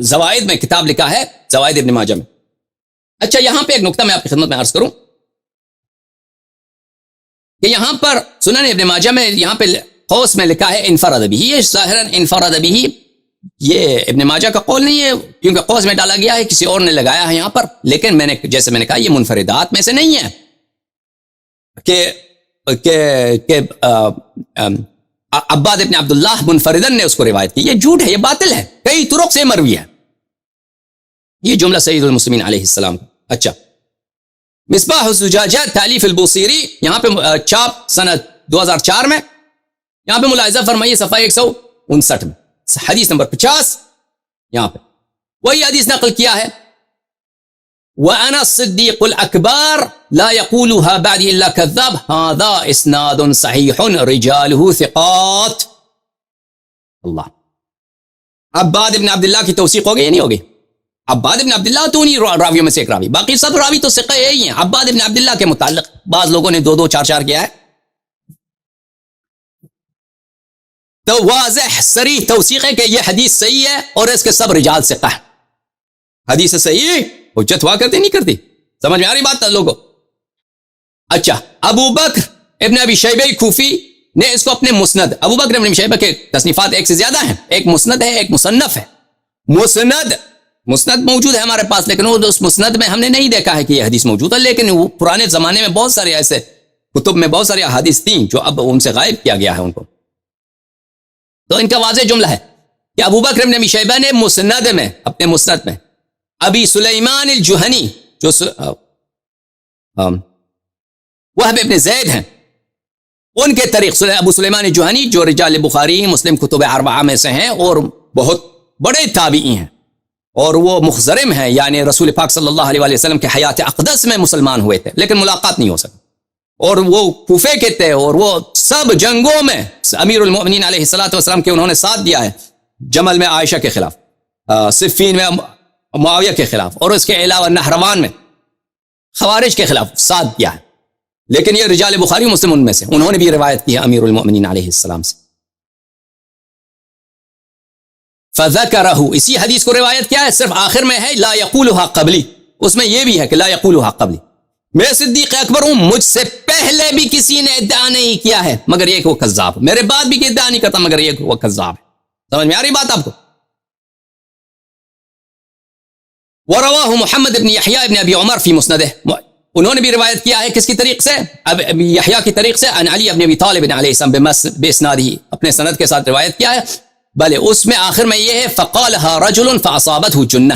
زوائد میں, کتاب لکھا ہے زوائد ابن ماجہ میں. اچھا, یہاں پہ ایک نقطہ میں آپ کی خدمت میں عرض کروں کہ یہاں پر سنن ابن ماجہ میں یہاں پہ قوس میں لکھا ہے انفرد بھی, یہ ظاہراً انفرد بھی یہ ابن ماجہ کا قول نہیں ہے, کیونکہ قوس میں ڈالا گیا ہے, کسی اور نے لگایا ہے یہاں پر. لیکن جیسے میں نے کہا, یہ منفردات میں سے نہیں ہے کہ عباد ابن عبداللہ منفردن نے اس کو روایت کی. یہ جھوٹ ہے, یہ باطل ہے, کئی طرق سے مروی ہے یہ جملہ سید المسلمین علیہ السلام. اچھا, مصباح الزجاجہ تالیف البوصیری, یہاں پہ چاپ سنت 2004 میں, یہاں پہ ملاحظہ فرمائیے صفحہ 159 میں حدیث نمبر 50, یہاں پہ وہی حدیث نقل کیا ہے, وَأَنَا الصِّدِّيقُ الْأَكْبَارُ لَا يَقُولُهَا بَعْدِي إِلَّا كَذَّابٌ هَذَا إِسْنَادٌ صَحِيحٌ رِجَالُهُ ثِقَاتٌ. اللہ, عباد ابن عبداللہ کی توثیق ہوگی یا نہیں ہوگی؟ عباد ابن عبداللہ تو انہی راویوں میں سے ایک راوی, باقی سب راوی تو ثقہ ہی ہیں. عباد ابن عبداللہ کے متعلق بعض لوگوں نے 2 4 کیا ہے, تو واضح صریح توثیق ہے کہ یہ حدیث صحیح ہے, اور اس کے سب رجال ثقہ ہیں. حدیث صحیح حجت ہوا کرتی نہیں کرتی, سمجھ میں آ رہی بات لوگوں. اچھا, ابو بکر ابن ابی شیبہ کوفی نے اس کو اپنے مسند, ابو بکر ابن ابی شیبہ کے تصنیفات ایک سے زیادہ ہیں, ایک مسند ہے ایک مصنف ہے. مسند موجود ہے ہمارے پاس, لیکن وہ اس مسند میں ہم نے نہیں دیکھا ہے کہ یہ حدیث موجود ہے, لیکن وہ پرانے زمانے میں بہت سارے ایسے کتب میں بہت ساری احادیث تھیں جو اب ان سے غائب کیا گیا ہے ان کو. تو ان کا واضح جملہ ہے کہ ابو بکر ابن ابی شیبہ نے مسند میں, اپنے مسند میں, ابی سلیمان الجہنی جو وہب ابن زید ہیں, ان کے طریق ابو سلیمان الجہنی جو رجال بخاری مسلم کتب اربعہ میں سے ہیں اور بہت بڑے تابعی ہیں, اور وہ مخزرم ہیں, یعنی رسول پاک صلی اللہ علیہ وسلم کے حیات اقدس میں مسلمان ہوئے تھے لیکن ملاقات نہیں ہو سکی, اور وہ کوفے کے تھے, اور وہ سب جنگوں میں امیر المؤمنین علیہ الصلوۃ والسلام کے انہوں نے ساتھ دیا ہے, جمل میں عائشہ کے خلاف, صفین میں معاویہ کے خلاف, اور اس کے علاوہ نہروان میں خوارج کے خلاف ساتھ دیا ہے. لیکن یہ رجال بخاری مسلم ان میں سے, انہوں نے بھی روایت کی ہے امیر المؤمنین علیہ السلام سے. فذکرہ, اسی حدیث کو روایت کیا ہے, صرف آخر میں ہے لا یقولها قبلی, اس میں یہ بھی ہے کہ لا یقولها قبلی, میں صدیق اکبر ہوں, مجھ سے پہلے بھی کسی نے ادعا نہیں کیا ہے مگر یہ کہ وہ کذاب, میرے بعد بھی ادعا نہیں کرتا مگر یہ کہ وہ کذاب ہے. سمجھ میں آ رہی بات آپ کو؟ ورواہ محمد ابن یحییٰ ابن ابی عمر فی مسندہ، انہوں نے بھی روایت کیا ہے کس کی طریق سے؟ اب یحییٰ کی طریق سے، ان علی ابن ابی طالب علیہ السلام باسنادہ، اپنے سند کے ساتھ روایت کیا ہے، بلے اس میں آخر میں یہ ہے فقالها رجل فاصابته جنہ.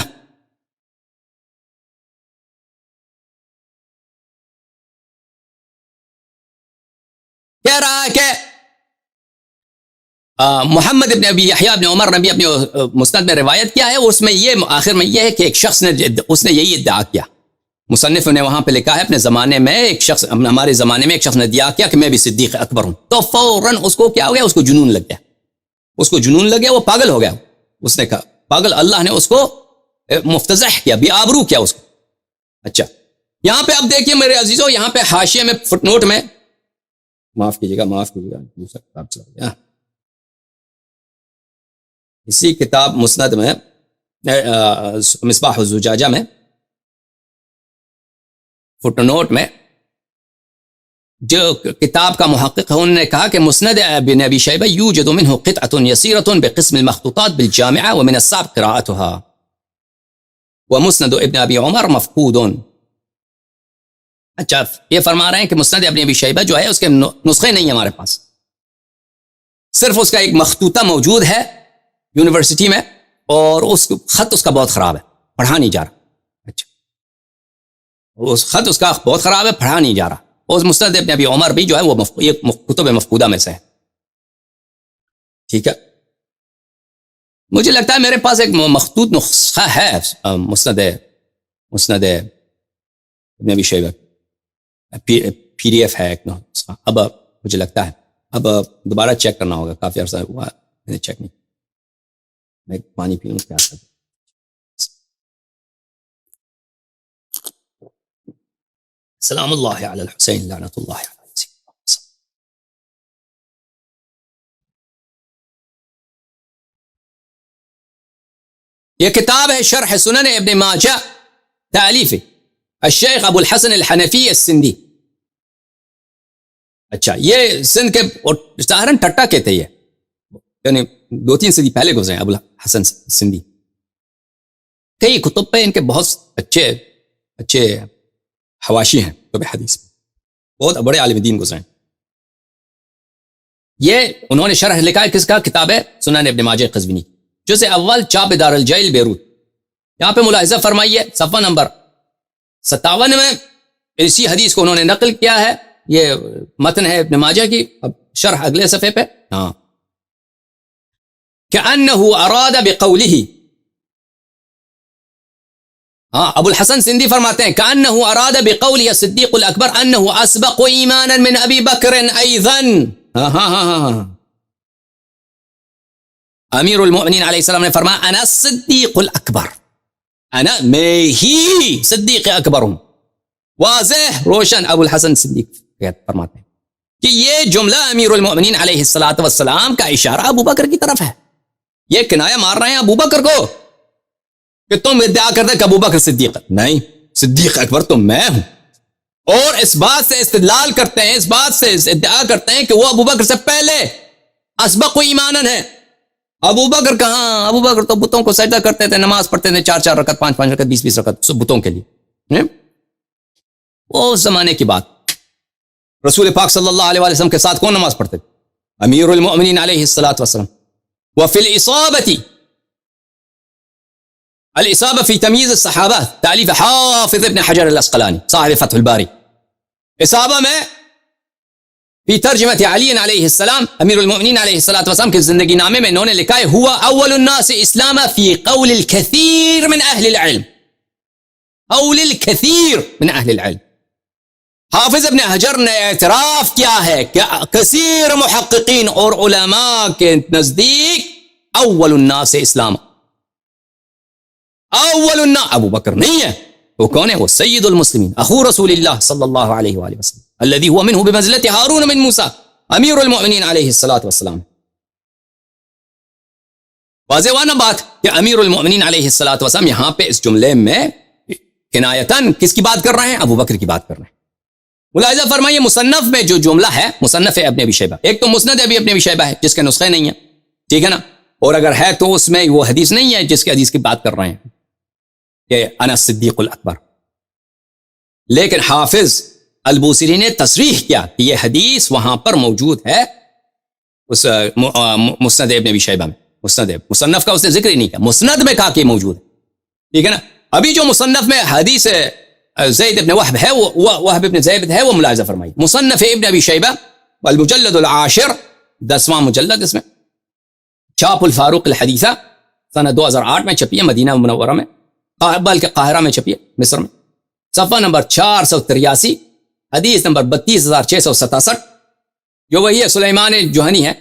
کہہ رہا ہے کہ محمد ابن ابی یحییٰ ابن عمر نے بھی اپنے مسند میں روایت کیا ہے، اس میں یہ آخر میں یہ ہے کہ ایک شخص نے اس نے یہی ادعا کیا، مصنف نے وہاں پہ لکھا ہے اپنے زمانے میں ایک شخص، ہمارے زمانے میں ایک شخص نے ادعا کیا کہ میں بھی صدیق اکبر ہوں، تو فوراً اس کو کیا ہو گیا؟ اس کو جنون لگ گیا، اس کو جنون لگ گیا، وہ پاگل ہو گیا. اس نے کہا پاگل، اللہ نے اس کو مفتضح کیا، بے آبرو کیا اس کو. اچھا یہاں پہ اب دیکھیے میرے عزیزو، یہاں پہ حاشیے میں فٹ نوٹ میں، معاف کیجیے گا اسی کتاب مسند میں مصباح الزجاجہ میں فٹ نوٹ میں جو کتاب کا محقق ہے انہوں نے کہا کہ مسند ابن ابی شیبہ یوجد منه قطعة يسيرة بقسم المخطوطات بالجامعة ومن الصعب قراءتها ومسند ابن ابی عمر مفقود. اچھا یہ فرما رہے ہیں کہ مسند ابن ابی شیبہ جو ہے اس کے نسخے نہیں ہمارے پاس، صرف اس کا ایک مخطوطہ موجود ہے یونیورسٹی میں، اور اس خط اس کا بہت خراب ہے، پڑھا نہیں جا رہا. اچھا اس خط اس کا بہت خراب ہے، پڑھا نہیں جا رہا. اور مسند ابن ابی عمر بھی جو ہے وہ کتب مفقودہ میں سے ہے. ٹھیک ہے، مجھے لگتا ہے میرے پاس ایک مخطوط نسخہ ہے مسند ابن ابی شیبہ، پی ڈی ایف ہے ایک نسخہ. اب مجھے لگتا ہے اب دوبارہ چیک کرنا ہوگا، کافی عرصہ ہوا میں نے چیک نہیں. میں پانی پی لوں، پیاس لگی. سلام اللہ علی الحسین لعنت اللہ علیہ. یہ کتاب ہے شرح سنن ابن ماجہ، تالیف الشیخ ابو الحسن الحنفی السندی. اچھا یہ سندھ کے سہارن ٹٹا کہتے ہیں، یعنی 2-3 صدی پہلے گزرے ہیں ابو الحسن سندھی. کئی کتب پہ ان کے بہت اچھے حواشی ہیں کتب حدیث میں، بہت بڑے عالم دین گزرے ہیں. یہ انہوں نے شرح لکھا ہے کس کا؟ کتاب ہے سنن ابن ماجہ قزوینی، جزء اول، چاپ دار الجیل بیروت. یہاں پہ ملاحظہ فرمائیے صفحہ نمبر 57 میں اسی حدیث کو انہوں نے نقل کیا ہے. یہ متن ہے ابن ماجہ کی. اب شرح اگلے صفحے پہ، ہاں كأنه اراد بقوله، ہاں ابو الحسن سندھی فرماتے ہیں كأنه اراد بقوله الصدیق الاکبر انه اسبق ایمانا من ابی بکر ایضا. امیر المؤمنین علیہ السلام نے فرمایا انا الصدیق الاکبر، میں ہی صدیق اکبر ہوں. واضح روشن ابو الحسن صدیق فرماتے ہیں کہ یہ جملہ امیر المؤمنین علیہ السلام کا اشارہ ابو بکر کی طرف ہے. یہ کنایہ مار رہے ہیں ابو بکر کو کہ تم ادعا کرتے کہ ابو بکر صدیق، نہیں، صدیق اکبر تو میں ہوں. اور اس بات سے استدلال کرتے ہیں، اس بات سے ادعا کرتے ہیں کہ وہ ابو بکر سے پہلے اسبق ایمانا ہے. ابو بکر کہاں؟ ابو بکر تو بتوں کو سجدہ کرتے تھے، نماز پڑھتے تھے 4 رکعت، 5 رکعت، 20 رکعت سب بتوں کے لیے. وہ اس زمانے کی بات. رسول پاک صلی اللہ علیہ وسلم کے ساتھ کون نماز پڑھتے تھے؟ امیر المؤمنین علیہ السلام. وفي الإصابة في تمييز الصحابة، تأليف حافظ ابن حجر الأسقلاني صاحب فتح الباري. إصابة میں في ترجمة علی علیہ السلام امیر المؤمنین علیہ السلام کے زندگی نامے میں انہوں نے لکھا ہے هو اول الناس اسلاما في قول الكثير من اہل العلم، قول الكثير من اہل العلم. حافظ ابن حجر نے اعتراف کیا ہے کہ کثیر محققین اور علماء کے نزدیک اول الناس اسلام، اول الناس ابو بکر نہیں ہے. وہ کون ہے؟ وہ سید المسلمین، اخو رسول اللہ صلی اللہ علیہ وآلہ وسلم، الذي هو منه بمنزلة هارون من موسى، امیر المؤمنین علیہ السلام. واضح ہوا نا بات کہ امیر المؤمنین علیہ السلام یہاں پہ اس جملے میں کنایتاً کس کی بات کر رہے ہیں؟ ابو بکر کی بات کر رہے ہیں. ملاحظہ فرمائیے مصنف میں جو جملہ ہے، مصنف ابن ابی شیبہ، ایک تو مسند ابن ابی شیبہ ہے جس کے نسخے نہیں ہیں، ٹھیک ہے نا، اور اگر ہے تو اس میں وہ حدیث نہیں ہے جس کے حدیث کی بات کر رہے ہیں. کہ انا صدیق الاکبر. لیکن حافظ البوصیری نے تصریح کیا کہ یہ حدیث وہاں پر موجود ہے اس مسند ابن ابی شیبہ میں. مصنف کا اس نے ذکر ہی نہیں کیا, مسند میں کہا کہ موجود ہے. ٹھیک ہے نا. ابھی جو مصنف میں حدیث زید ابن وہب ہے, وہ وہب ابن زید ہے, وہ ملاحظہ فرمائی. مصنف ابن ابی شیبہ والمجلد العاشر 10واں مجلد, اس میں چھاپ الفاروق الحدیثہ سنہ 2008 میں چھپی ہے, مدینہ منورہ میں, بلکہ قاہرہ میں چھپی ہے, مصر میں. صفحہ نمبر 483, حدیث نمبر 32667, جو وہی ہے سلیمان جوہنی ہے.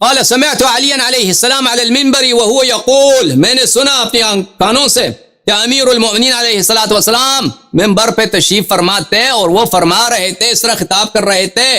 قال سمعت علی علیہ السلام علی المنبر وهو يقول, میں نے سنا اپنے کانوں سے کہ امیر المؤمنین علیہ الصلوۃ والسلام منبر پہ تشریف فرماتے اور وہ فرما رہے تھے, اس طرح خطاب کر رہے تھے,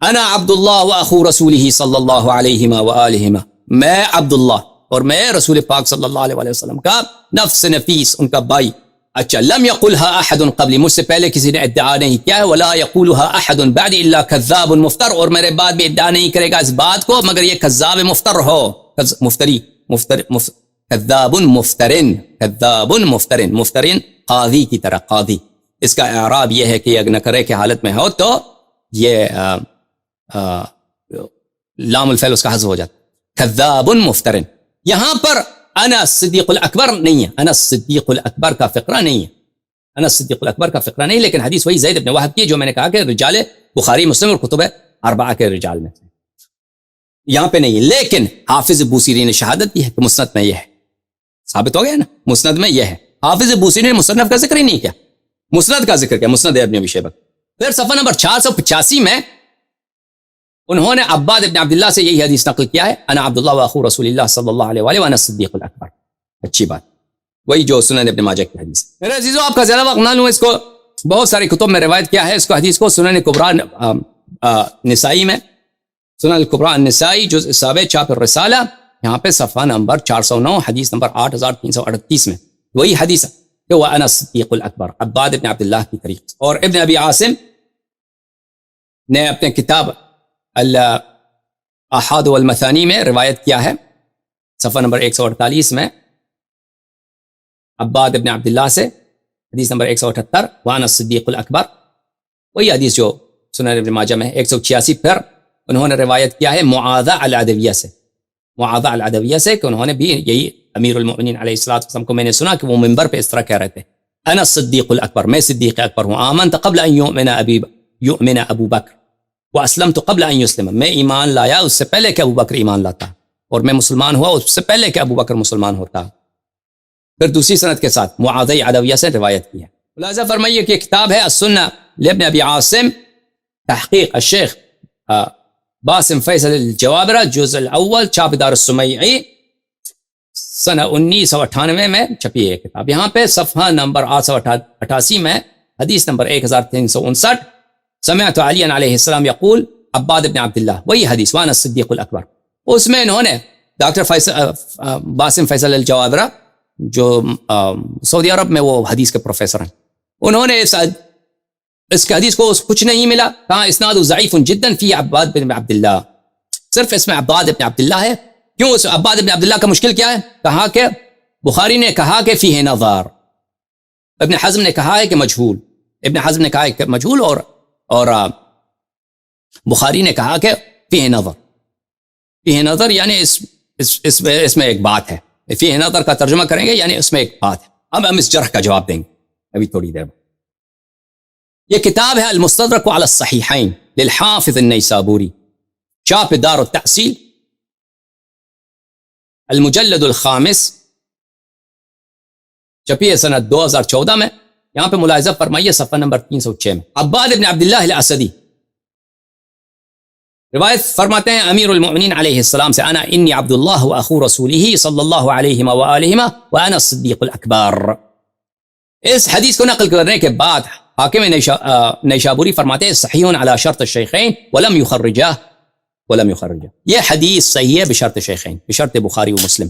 انا عبداللہ واخو رسولہ صلی اللہ علیہ وآلہ, میں عبداللہ اور میں رسول پاک صلی اللہ علیہ وسلم کا نفس نفیس, ان کا بھائی. اچھا, لم يقلها احد قبلی, مجھ سے پہلے کسی نے ادعا نہیں کیا ہے, ولا يقولها احد بعد الا كذاب مفتر, اور میرے بعد بھی ادعا نہیں کرے گا اس بات کو مگر یہ کذاب مفتر ہو, مفتری, کذاب مفترن, کذاب مفترن, مفترن قاضی کی طرح, قاضی. اس کا اعراب یہ ہے کہ یہ نکرے کی حالت میں ہو تو یہ لام الفعل اس کا حذف ہو جاتا, کذاب مفترن. یہاں پر انا صدیق الاکبر نہیں ہے, انا صدیق الاکبر کا فقرہ نہیں ہے, انا صدیق الاکبر کا فقرہ نہیں, لیکن حدیث وہی زید بن وہب کی جو میں نے کہا کہ رجال بخاری مسلم اور کتب اربعہ کے رجال میں سے, یہاں پہ نہیں ہے. لیکن حافظ بوصیری نے شہادت دی ہے کہ مسند میں یہ ہے, ثابت ہو گیا نا, مسند میں یہ ہے. حافظ بوصیری نے مصنف کا ذکر ہی نہیں کیا, مسند کا ذکر کیا, مسند ابن ابی شیبہ. پھر صفحہ نمبر 485 میں انہوں نے عباد ابن عبداللہ سے یہی حدیث نقل کیا ہے, انا عبداللہ واخو رسول اللہ صلی اللہ علیہ وآلہ وانا صدیق الاکبر. اچھی بات, وہی جو سنن ابن ماجہ کی حدیث. میرے عزیزو, آپ کا زیادہ وقت نہ لوں, اس کو بہت ساری کتب میں روایت کیا ہے, اس کو حدیث کو سنن کبریٰ نسائی میں, سنن الکبریٰ النسائی جزء 7 چھاپ الرسالہ, یہاں پہ صفحہ نمبر 409 حدیث نمبر 8338 میں وہی حدیث ہے کہ وہ انا صدیق الاکبر, عباد ابن عبداللہ کی طریق. اور ابن ابی عاصم نے اپنے کتاب الاحاد والمثانی میں روایت کیا ہے, صفحہ نمبر 148 میں, عباد ابن عبداللہ سے, حدیث نمبر 178, وانا الصدیق الاکبر, وہی حدیث جو سنن ابن ماجہ میں 186. پھر انہوں نے روایت کیا ہے معاذہ العدویہ سے, معاذہ العدویہ سے, کہ انہوں نے بھی یہی امیر المؤمنین علیہ الصلوۃ والسلام کو میں نے سنا کہ وہ منبر پہ اس طرح کہہ رہے تھے, انا الصدیق الاکبر, میں صدیق اکبر ہوں, آمنت قبل ان یؤمن ابو بکر واسلمت قبل ان یسلم, میں ایمان لایا اس سے پہلے کہ ابو بکر ایمان لاتا, اور میں مسلمان ہوا اس سے پہلے کہ ابو بکر مسلمان ہوتا. پھر دوسری سند کے ساتھ معاذہ عدویہ سے روایت کی ہے. ملاحظہ فرمائیے کہ کتاب ہے السنہ لابن ابی عاصم, تحقیق الشیخ باسم فیصل الجوابرہ, جزء الاول چھاپ دار السمیعی, سنہ 1998 میں چھپی ہے کتاب. یہاں پہ صفحہ نمبر 888 میں حدیث نمبر 1359, سمعت علی علیہ السلام یقول, عباد ابن عبداللہ, وہی حدیث, وانا الصدیق الاکبر. اس میں انہوں نے ڈاکٹر باسم فیصل الجوابرہ جو سعودی عرب میں وہ حدیث کے پروفیسر ہیں, انہوں نے اس کے حدیث کو کچھ نہیں ملا, کہاں اسناد ضعیف جدا فی عباد بن عبداللہ, صرف اس میں عباد ابن عبداللہ ہے. کیوں اس عباد ابن عبداللہ کا مشکل کیا ہے؟ کہا کہ بخاری نے کہا کہ فیہ نظر, ابن حزم نے کہا ہے کہ مجہول, ابن حزم نے کہا ہے کہ مجہول, اور بخاری نے کہا کہ فیہ نظر. فیہ نظر یعنی اس میں ایک بات ہے, فیہ نظر کا ترجمہ کریں گے یعنی اس میں ایک بات ہے. اب ہم اس جرح کا جواب دیں گے ابھی تھوڑی دیر بعد. یہ کتاب ہے المستدرک علی الصحیحین للحافظ النیسابوری, چھاپ دار التحصیل, المجلد الخامس, چھپی ہے سنہ 2014 میں. یہاں پہ ملاحظہ فرمائیے صفحہ نمبر 306 میں, عباد ابن عبداللہ الاسدی روایت فرماتے ہیں امیر المؤمنین علیہ السلام سے, انا انی عبداللہ واخو رسولہ صلی اللہ علیہ وآلہ وانا الصدیق الاکبر. اس حدیث کو نقل کرنے کے بعد حاکم نیشابوری فرماتے ہیں صحیح علی شرط الشیخین ولم یخرجہ, یہ حدیث صحیح ہے بشرط شیخین, بشرط بخاری و مسلم.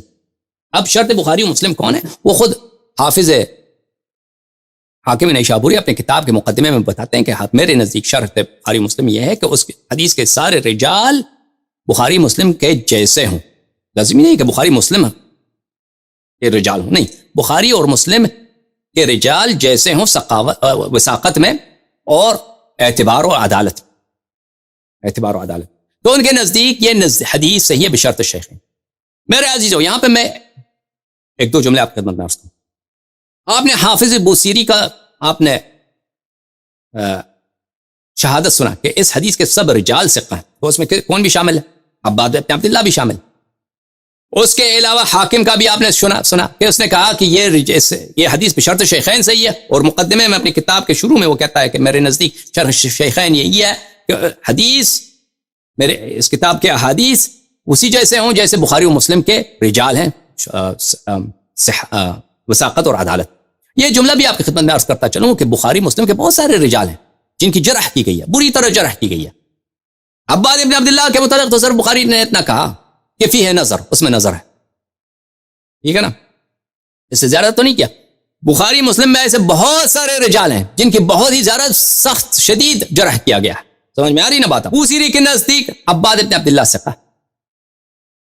اب شرط بخاری و مسلم کون ہے؟ وہ خود حافظ حاکم نیشابوری اپنے کتاب کے مقدمے میں بتاتے ہیں کہ میرے نزدیک شرط بخاری مسلم یہ ہے کہ اس حدیث کے سارے رجال بخاری مسلم کے جیسے ہوں. لازمی نہیں کہ بخاری مسلم کہ رجال ہوں، نہیں، بخاری اور مسلم کے رجال جیسے ہوں وثاقت میں اور اعتبار و عدالت، اعتبار و عدالت، تو ان کے نزدیک یہ حدیث صحیح ہے بشرط الشیخین۔ میرے عزیزو، یہاں پہ میں ایک دو جملے آپ کی خدمت میں عرض کروں۔ آپ نے حافظ بوصیری کا آپ نے شہادت سنا کہ اس حدیث کے سب رجال ثقہ ہیں، تو اس میں کون بھی شامل ہے؟ عباد بن عبداللہ بھی شامل ہے۔ اس کے علاوہ حاکم کا بھی آپ نے سنا کہ اس نے کہا کہ یہ حدیث بشرط شیخین صحیح ہے، اور مقدمے میں اپنی کتاب کے شروع میں وہ کہتا ہے کہ میرے نزدیک شرط شیخین یہی ہے کہ حدیث، میرے اس کتاب کے احادیث اسی جیسے ہوں جیسے بخاری و مسلم کے رجال ہیں، وثاقت اور عدالت۔ یہ جملہ بھی آپ کی خدمت میں عرض کرتا چلوں کہ بخاری مسلم کے بہت سارے رجال ہیں جن کی جرح کی گئی ہے، بری طرح جرح کی گئی ہے۔ عباد بن عبداللہ کے متعلق تو صرف بخاری نے اتنا کہا کہ فی ہے نظر، اس میں نظر ہے، ٹھیک ہے نا، اس سے زیادہ تو نہیں کیا۔ بخاری مسلم میں ایسے بہت سارے رجال ہیں جن کی بہت ہی زیادہ سخت شدید جرح کیا گیا ہے، سمجھ میں آ رہی نا بات؟ بوصیری کے نزدیک عباد بن عبداللہ ثقہ،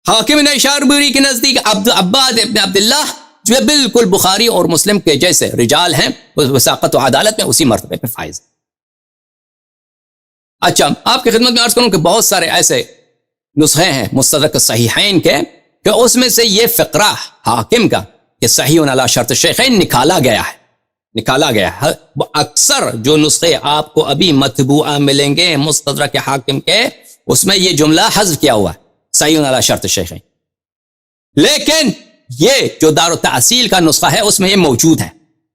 حاکم نیشابوری کے نزدیک عباد بن عبداللہ جو بالکل بخاری اور مسلم کے جیسے رجال ہیں، وثاقت و عدالت میں اسی مرتبے پہ فائز۔ اچھا، آپ کی خدمت میں عرض کروں کہ بہت سارے ایسے نسخے ہیں مستدرک صحیحین کے کہ اس میں سے یہ فقرہ حاکم کا کہ صحیح علی شرط الشیخین نکالا گیا ہے۔ اکثر جو نسخے آپ کو ابھی مطبوعہ ملیں گے مستدرک حاکم کے، اس میں یہ جملہ حذف کیا ہوا ہے، صحیح علی شرط الشیخین، لیکن یہ جو دار التحصیل کا نسخہ ہے اس میں یہ موجود ہے۔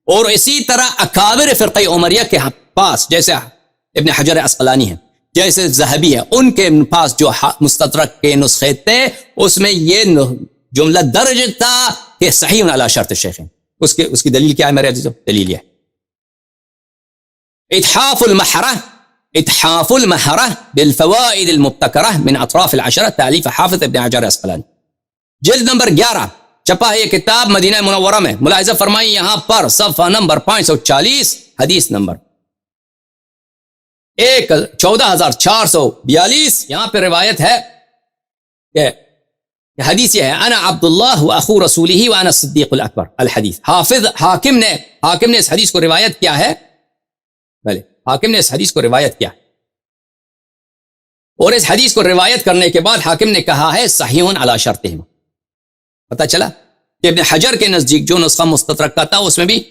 اور اسی طرح اکابر فرقہ عمریہ کے پاس جیسے ابن حجر عسقلانی ہے، جیسے ذہبی ہے، ان کے پاس جو مستدرک کے نسخے تھے اس میں یہ جملہ درج تھا کہ صحیح علی شرط الشیخین۔ اس کی دلیل کیا ہے میرے عزیزو؟ دلیل یہ اتحاف المحرہ بالفوائد المبتکرہ من اطراف العشرہ، تالیف حافظ ابن حجر عسقلانی، جلد نمبر 11، چھپا ہے یہ کتاب مدینہ منورہ میں۔ ملاحظہ فرمائی یہاں پر صفحہ نمبر 540، حدیث نمبر 14442، یہاں پہ روایت ہے کہ حدیث یہ ہے، انا عبداللہ واخو رسولہ وانا الصدیق الاکبر الحدیث۔ حاکم نے اس حدیث کو روایت کیا ہے، حاکم نے اس حدیث کو روایت کیا، اور اس حدیث کو روایت کرنے کے بعد حاکم نے کہا ہے صحیح علی شرطہم۔ پتہ چلا کہ ابن حجر کے نزدیک جو نسخہ مستدرک کا تھا اس میں بھی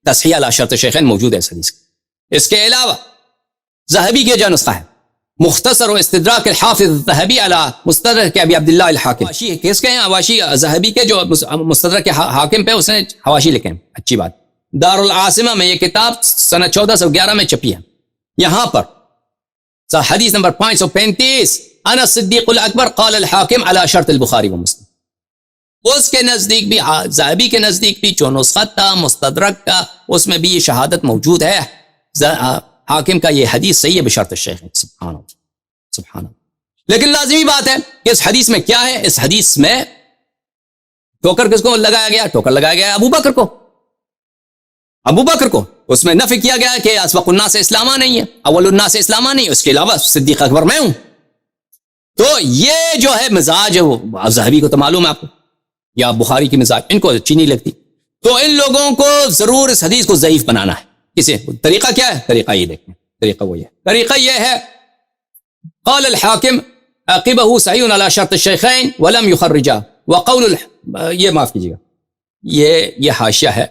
تصحیح علی شرط شیخین موجود ہے اس حدیث کا۔ اس کے علاوہ ذہبی کے جو نسخہ ہے مختصر و استدراک الحافظ ذہبی علی مستدرک ابی عبداللہ الحاکم، حواشی کس کے ہیں؟ حواشی ذہبی کے جو مستدرک حاکم پہ اس نے حواشی لکھے ہیں، اچھی بات۔ دار العاصمہ میں یہ کتاب سنہ 1411 میں چھپی ہے، یہاں پر حدیث نمبر 535، انا الصدیق الاکبر قال الحاکم علی شرط البخاری و مسلم۔ اس کے نزدیک بھی، ذہبی کے نزدیک بھی جو نسخہ تھا مستدرک کا اس میں بھی یہ شہادت موجود ہے، حاکم کا یہ حدیث صحیح ہے بشرط الشیخ۔ سبحان اللہ، سبحان اللہ۔ لیکن لازمی بات ہے کہ اس حدیث میں کیا ہے؟ اس حدیث میں ٹوکر کس کو لگایا گیا؟ ٹوکر لگایا گیا ابو بکر کو، ابو بکر کو۔ اس میں نفی کیا گیا کہ اسبق الناس اسلامہ نہیں ہے، اول الناس اسلامہ نہیں، اس کے علاوہ صدیق اکبر میں ہوں۔ تو یہ جو ہے مزاج ہے، وہ ذہبی کو تو معلوم ہے آپ کو، یا بخاری کی مزاج ان کو اچھی نہیں لگتی، تو ان لوگوں کو ضرور اس حدیث کو ضعیف بنانا ہے۔ کسے؟ طریقہ کیا ہے؟ طریقہ یہ دیکھیں، طریقہ وہ یہ، طریقہ یہ ہے، قال الحاکم عقبہ صحیح علی شرط الشیخین ولم یخرجا وقول یہ معاف کیجیے گا، یہ حاشیہ ہے،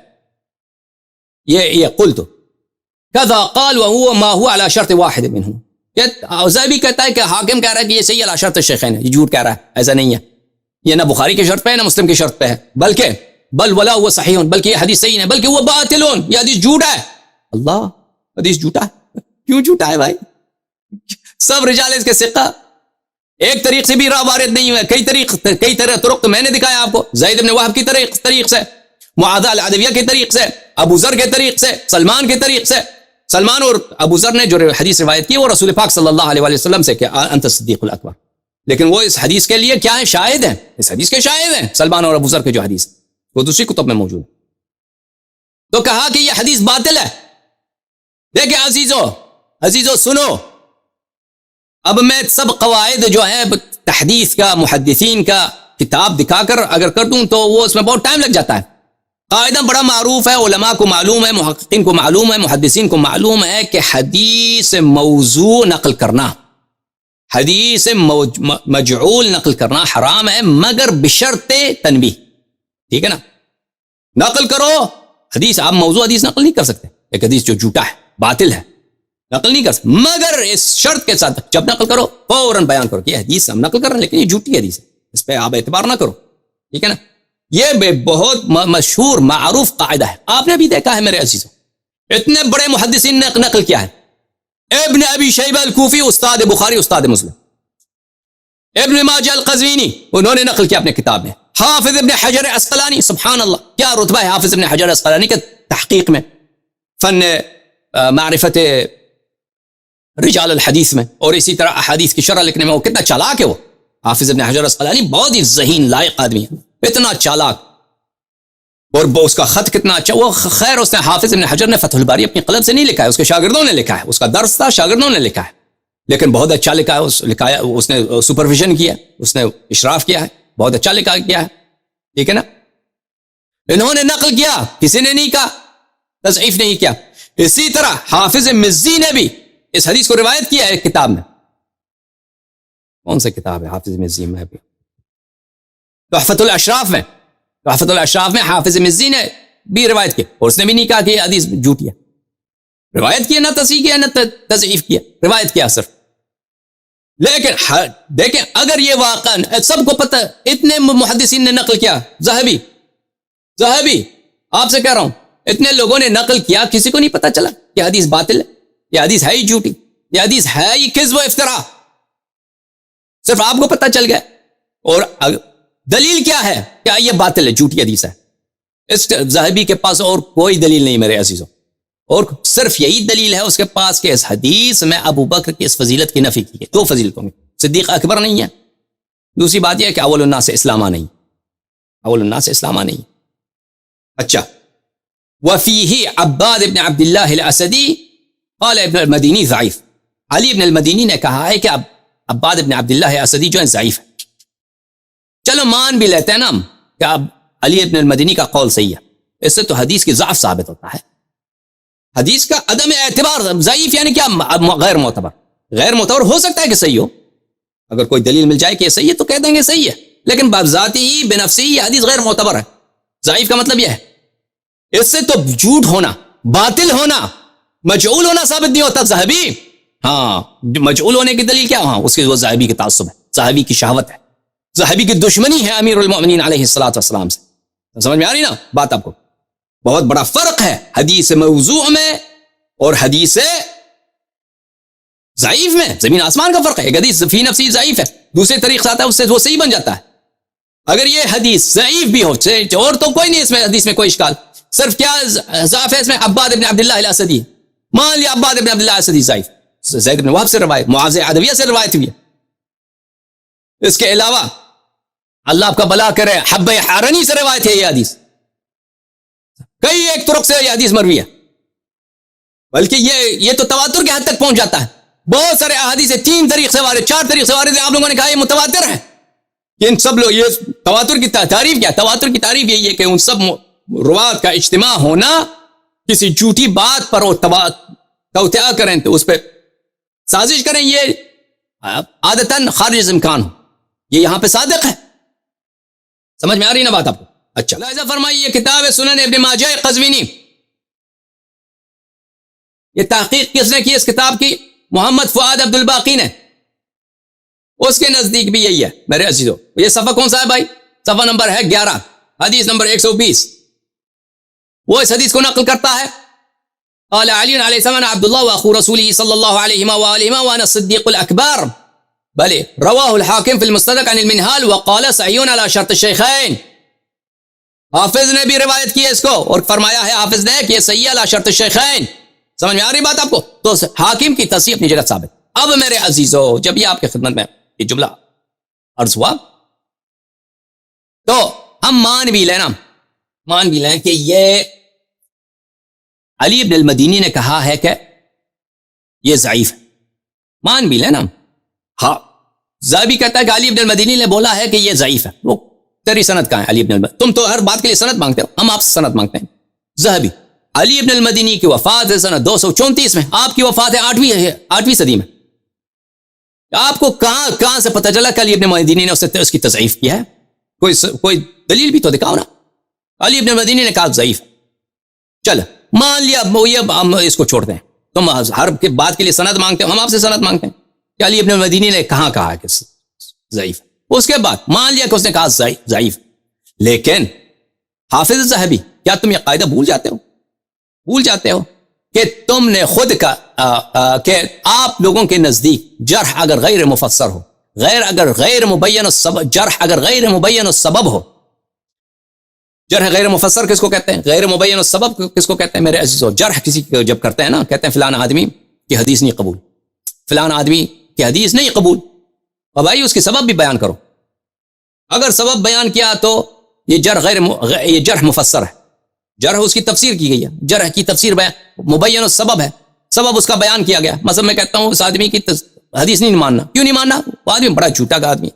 یہ قلت کذا قال وهو ما هو على شرط واحد منهم۔ ذہبی کہتا ہے کہ حاکم کہہ رہا ہے کہ یہ صحیح علی شرط الشیخین ہے، یہ جھوٹ کہہ رہا ہے، ایسا نہیں ہے، یہ نہ بخاری کی شرط پہ ہے نہ مسلم کی شرط پہ ہے، بلکہ بل ولا هو صحیح، بلکہ یہ حدیث صحیح ہے، بلکہ وہ باطل، یہ حدیث جھوٹا ہے۔ اللہ، حدیث جھوٹا ہے؟ کیوں جھوٹا ہے بھائی؟ سب رجال اس کے ثقہ، ایک طریق سے بھی راہ وارد نہیں ہے، کئی طرح طرق تو میں نے دکھایا آپ کو، زید بن وہب کی طریق سے، معاذ العدویہ کے طریق سے، ابو ذر کے طریق سے، سلمان کے طریق سے۔ سلمان اور ابو ذر نے جو حدیث روایت کی وہ رسول پاک صلی اللہ علیہ وسلم سے کہ انت صدیق الاکبر، لیکن وہ اس حدیث کے لیے کیا ہے؟ شاہد ہیں، اس حدیث کے شاہد ہیں، سلمان اور ابو ذر کے جو حدیث وہ دوسری کتب میں موجود ہے۔ تو کہا کہ یہ حدیث باطل ہے۔ دیکھیں عزیزو سنو، اب میں سب قواعد جو ہے تحدیث کا، محدثین کا کتاب دکھا کر اگر کر دوں تو وہ اس میں بہت ٹائم لگ جاتا ہے. قاعدہ بڑا معروف ہے، علماء کو معلوم ہے، محققین کو معلوم ہے، محدثین کو معلوم ہے کہ حدیث موضوع نقل کرنا، حدیث مجعول نقل کرنا حرام ہے، مگر بشرط تنبیہ. ٹھیک ہے نا؟ نقل کرو حدیث، آپ موضوع حدیث نقل نہیں کر سکتے. ایک حدیث جو جھوٹا ہے، باطل ہے، نقل نہیں کر سکتے، مگر اس شرط کے ساتھ جب نقل کرو فوراً بیان کرو کہ یہ حدیث ہم نقل کر رہے ہیں لیکن یہ جھوٹی حدیث ہے، اس پہ آپ اعتبار نہ کرو. ٹھیک ہے نا؟ یہ بہت مشہور معروف قاعدہ ہے. آپ نے بھی دیکھا ہے میرے عزیزوں، اتنے بڑے محدثین نے نقل کیا ہے. ابن ابی شیبہ الکوفی استاد بخاری، استاد مسلم. ابن ماجہ القزوینی انہوں نے نقل کیا اپنے کتاب میں. حافظ ابن حجر عسقلانی، سبحان اللہ کیا رتبہ ہے حافظ ابن حجر عسقلانی کے تحقیق میں، فن معرفت رجال الحدیث میں، اور اسی طرح احادیث کی شرح لکھنے میں وہ کتنا چالاک ہے. وہ حافظ ابن حجر عسقلانی بہت ہی ذہین لائق آدمی ہے، اتنا چالاک، اور اس کا خط کتنا اچھا. وہ خیر اس نے حافظ ابن حجر نے فتح الباری اپنی قلم سے نہیں لکھا ہے، اس کے شاگردوں نے لکھا ہے، اس کا درس تھا، شاگردوں نے لکھا ہے، لیکن بہت اچھا لکھا ہے. اس نے سپرویژن کیا، اس نے اشراف کیا ہے، بہت اچھا لکھا کیا ہے. ٹھیک ہے نا؟ انہوں نے نقل کیا، کسی نے نہیں کہا، تضعیف نہیں کیا. اسی طرح حافظ مزی نے بھی اس حدیث کو روایت کیا ہے ایک کتاب میں. کون سی کتاب ہے حافظ مزی میں؟ بھی تحفۃ الاشراف میں، تحفۃ الاشراف میں حافظ مزی نے بھی روایت کی، اور اس نے بھی نہیں کہا کہ یہ حدیث جھوٹی ہے. روایت کیا، نہ تصحیح کیا نہ تضعیف کیا، روایت کیا صرف. لیکن دیکھیں اگر یہ واقعا سب کو پتہ، اتنے محدثین نے نقل کیا، ذہبی آپ سے کہہ رہا ہوں اتنے لوگوں نے نقل کیا، کسی کو نہیں پتہ چلا کہ حدیث باطل ہے، یہ حدیث ہے ہی جھوٹی، یہ حدیث ہے ہی کذب و افتراء، صرف آپ کو پتہ چل گیا. اور دلیل کیا ہے کہ یہ باطل ہے، جھوٹی حدیث ہے؟ اس ذہبی کے پاس اور کوئی دلیل نہیں میرے عزیزوں، اور صرف یہی دلیل ہے اس کے پاس کہ اس حدیث میں ابو بکر کی اس فضیلت کی نفی کی ہے. دو فضیلتوں میں صدیق اکبر نہیں ہے، دوسری بات یہ ہے کہ اول الناس اسلامہ نہیں، اول الناس اسلامہ نہیں. اچھا، وفیہ عباد ابن عبداللہ الاسدی قال ابن المدینی ضعیف. علی ابن المدینی نے کہا ہے کہ عباد ابن عبداللہ الاسدی جو ہے ضعیف ہے. چلو مان بھی لیتے ہیں نا ہم کہ اب علی ابن المدینی کا قول صحیح ہے، اس سے تو حدیث کی ضعف ثابت ہوتا ہے. حدیث کا عدم اعتبار، ضعیف یعنی کیا؟ غیر معتبر. غیر معتبر ہو سکتا ہے کہ صحیح ہو، اگر کوئی دلیل مل جائے کہ یہ صحیح ہے تو کہہ دیں گے صحیح ہے، لیکن بذاتی ہی بنفسی ہی یہ حدیث غیر معتبر ہے. ضعیف کا مطلب یہ ہے اس سے تو جھوٹ ہونا، باطل ہونا، مجعول ہونا ثابت نہیں ہوتا. ذہبی ہاں مجعول ہونے کی دلیل کیا؟ ہاں اس کے وہ ذہبی کے تعصب ہے، ذہبی کی شہوت ہے، ذہبی کی دشمنی ہے امیر المؤمنین علیہ الصلوۃ والسلام سے. سمجھ میں آ رہی نا بات آپ کو؟ بہت بڑا فرق ہے حدیث موضوع میں اور حدیث ضعیف میں، زمین آسمان کا فرق ہے. ایک حدیث فی نفسی ضعیف ہے، دوسرے طریق سے آتا ہے اس سے وہ صحیح بن جاتا ہے. اگر یہ حدیث ضعیف بھی ہو اور تو کوئی نہیں اس میں حدیث میں کوئی اشکال، صرف کیا ضعف ہے اس میں؟ عباد ابن عبداللہ الاسدی. مان لیا عباد ابن عبداللہ الاسدی ضعیف، زید بن وہب سے روایت، معاذ عدویہ سے روایت ہوئی ہے. اس کے علاوہ اللہ آپ کا بلا کرے حب حارنی سے روایت ہے یہ حدیث، کئی ایک طرق سے یہ حدیث مروی ہے، بلکہ یہ تو تواتر کے حد تک پہنچ جاتا ہے. بہت سارے احادیث 3 طریق سے وارد، 4 طریق سے وارد، آپ لوگوں نے کہا یہ متواتر ہے. ان سب لوگ یہ تواتر کی تعریف کیا؟ تواتر کی تعریف یہی ہے کہ ان سب روات کا اجتماع ہونا، کسی جھوٹی بات پر وہ توطئہ کریں تو اس پہ سازش کریں، یہ عادتاً خارج امکان ہو، یہ یہاں پہ صادق ہے. سمجھ میں آ رہی نا بات آپ کو؟ اچھا، لہذا فرمائی یہ کتاب ہے سنن ابن ماجہ قزوینی. یہ تحقیق کس نے کی اس کتاب کی؟ محمد فؤاد عبد الباقی نے. اس کے نزدیک بھی یہی ہے میرے عزیزو. یہ صفحہ کون سا ہے بھائی؟ صفحہ نمبر ہے 11، حدیث نمبر 120. وہ اس حدیث کو نقل کرتا ہے، قال علی علیہ السلام عبداللہ واخو رسولہ صلی اللہ علیہ وآلہ وانا الصدیق الاکبر بلے رواہ الحاکم فی المستدرک عن المنہال وقال صحیح علی شرط الشیخین. حافظ نے بھی روایت کی ہے اس کو، اور فرمایا ہے حافظ نے کہ یہ صحیح علی شرط الشیخین. سمجھ میں آ رہی بات آپ کو؟ تو حاکم کی تصحیح اپنی جگہ ثابت. اب میرے عزیزو جب یہ آپ کی خدمت میں یہ جملہ عرض ہوا تو ہم مان بھی لیں کہ یہ علی ابن المدینی نے کہا ہے کہ یہ ضعیف ہے، مان بھی لینا. ہاں ذہبی کہتا ہے کہ علی ابن المدینی نے بولا ہے کہ یہ ضعیف ہے، وہ تیری سند کہاں ہے علی ابن المدینی؟ تم تو ہر بات کے لیے سند مانگتے ہو، ہم آپ سے سند مانگتے ہیں. ذہبی علی ابن المدینی کی وفات ہے سنہ 234 میں، آپ کی وفات ہے 8ویں صدی میں. آپ کو کہاں سے پتہ چلا کہ علی ابن المدینی نے اس کی تضعیف کیا ہے؟ کوئی دلیل بھی تو دکھاؤ نا. علی ابن المدینی نے کہا ضعیف. چل مان لیا ہم اس کو چھوڑتے ہیں. تم ہر بات کے لیے سند مانگتے ہو، ہم آپ سے سند مانگتے ہیں کہ علی ابن المدینی نے کہاں کہا کہ ضعیف. اس کے بعد مان لیا کہ اس نے کہا ضعیف، لیکن حافظ ذہبی، کیا تم یہ قاعدہ بھول جاتے ہو کہ تم نے خود کا کہ آپ لوگوں کے نزدیک جرح اگر غیر مفسر ہو، اگر غیر مبین السبب، جرح اگر غیر مبین السبب ہو، جرح غیر مفسر کس کو کہتے ہیں؟ غیر مبین السبب کس کو کہتے ہیں میرے عزیزو؟ جرح کسی کو جب کرتے ہیں نا، کہتے ہیں فلانا آدمی کی حدیث نہیں قبول، فلانا آدمی کی حدیث نہیں قبول. اور بھائی اس کی سبب بھی بیان کرو. اگر سبب بیان کیا تو یہ جرح مفسر ہے، جرح اس کی تفسیر کی گئی ہے، جرح کی تفسیر مبین السبب ہے، سبب اس کا بیان کیا گیا. مثلا میں کہتا ہوں اس آدمی کی حدیث نہیں ماننا. کیوں نہیں ماننا؟ وہ آدمی بڑا جھوٹا کا آدمی،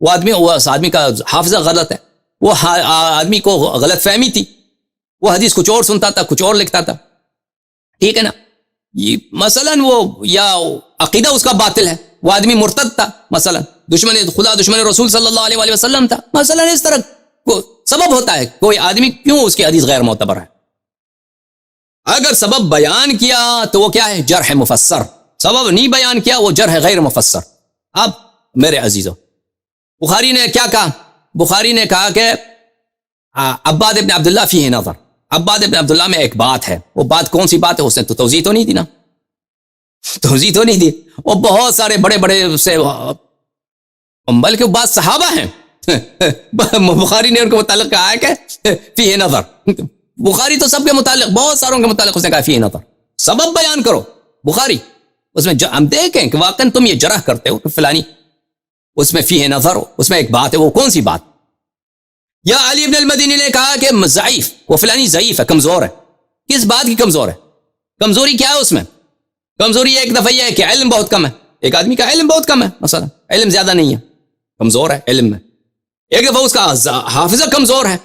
اس آدمی کا حافظہ غلط ہے، وہ آدمی کو غلط فہمی تھی، وہ حدیث کچھ اور سنتا تھا، کچھ اور لکھتا تھا. ٹھیک ہے نا؟ یہ مثلا وہ یا عقیدہ اس کا باطل ہے، وہ آدمی مرتد تھا، مثلا دشمن خدا دشمن رسول صلی اللہ علیہ وسلم تھا، مثلا اس طرح کو سبب ہوتا ہے. کوئی آدمی کیوں اس کی حدیث غیر معتبر ہے؟ اگر سبب بیان کیا تو وہ کیا ہے؟ جرح مفسر. سبب نہیں بیان کیا وہ جرح غیر مفسر. اب میرے عزیزو، بخاری نے کیا کہا؟ بخاری نے کہا کہ عباد ابن عبداللہ فیہ نظر. عباد ابن عبداللہ میں ایک بات ہے. وہ بات کون سی بات ہے؟ اس نے تو توضیح تو نہیں دی نا، توضیح تو نہیں دی. وہ بہت سارے بڑے سے بلکہ بعض صحابہ ہیں بخاری نے ان کے متعلق کہا ہے کہ فیہ نظر. بخاری تو سب کے متعلق، بہت ساروں کے متعلق اس نے کہا فیہ نظر. سبب بیان کرو. بخاری اس میں ہم دیکھیں کہ واقعا تم یہ جرح کرتے ہو کہ فلانی اس میں فیہ نظر ہو، اس میں ایک بات ہے، وہ کون سی بات؟ یا علی ابن المدینی نے کہا کہ ضعیف، وہ فلانی ضعیف ہے، کمزور ہے. کس بات کی کمزور ہے؟ کمزوری کیا ہے اس میں؟ کمزوری ایک دفعہ یہ ہے کہ علم بہت کم ہے. ایک آدمی کا علم بہت کم ہے، مثلا علم زیادہ نہیں ہے، کمزور ہے علم میں. ایک دفعہ اس کا حافظہ کمزور ہے.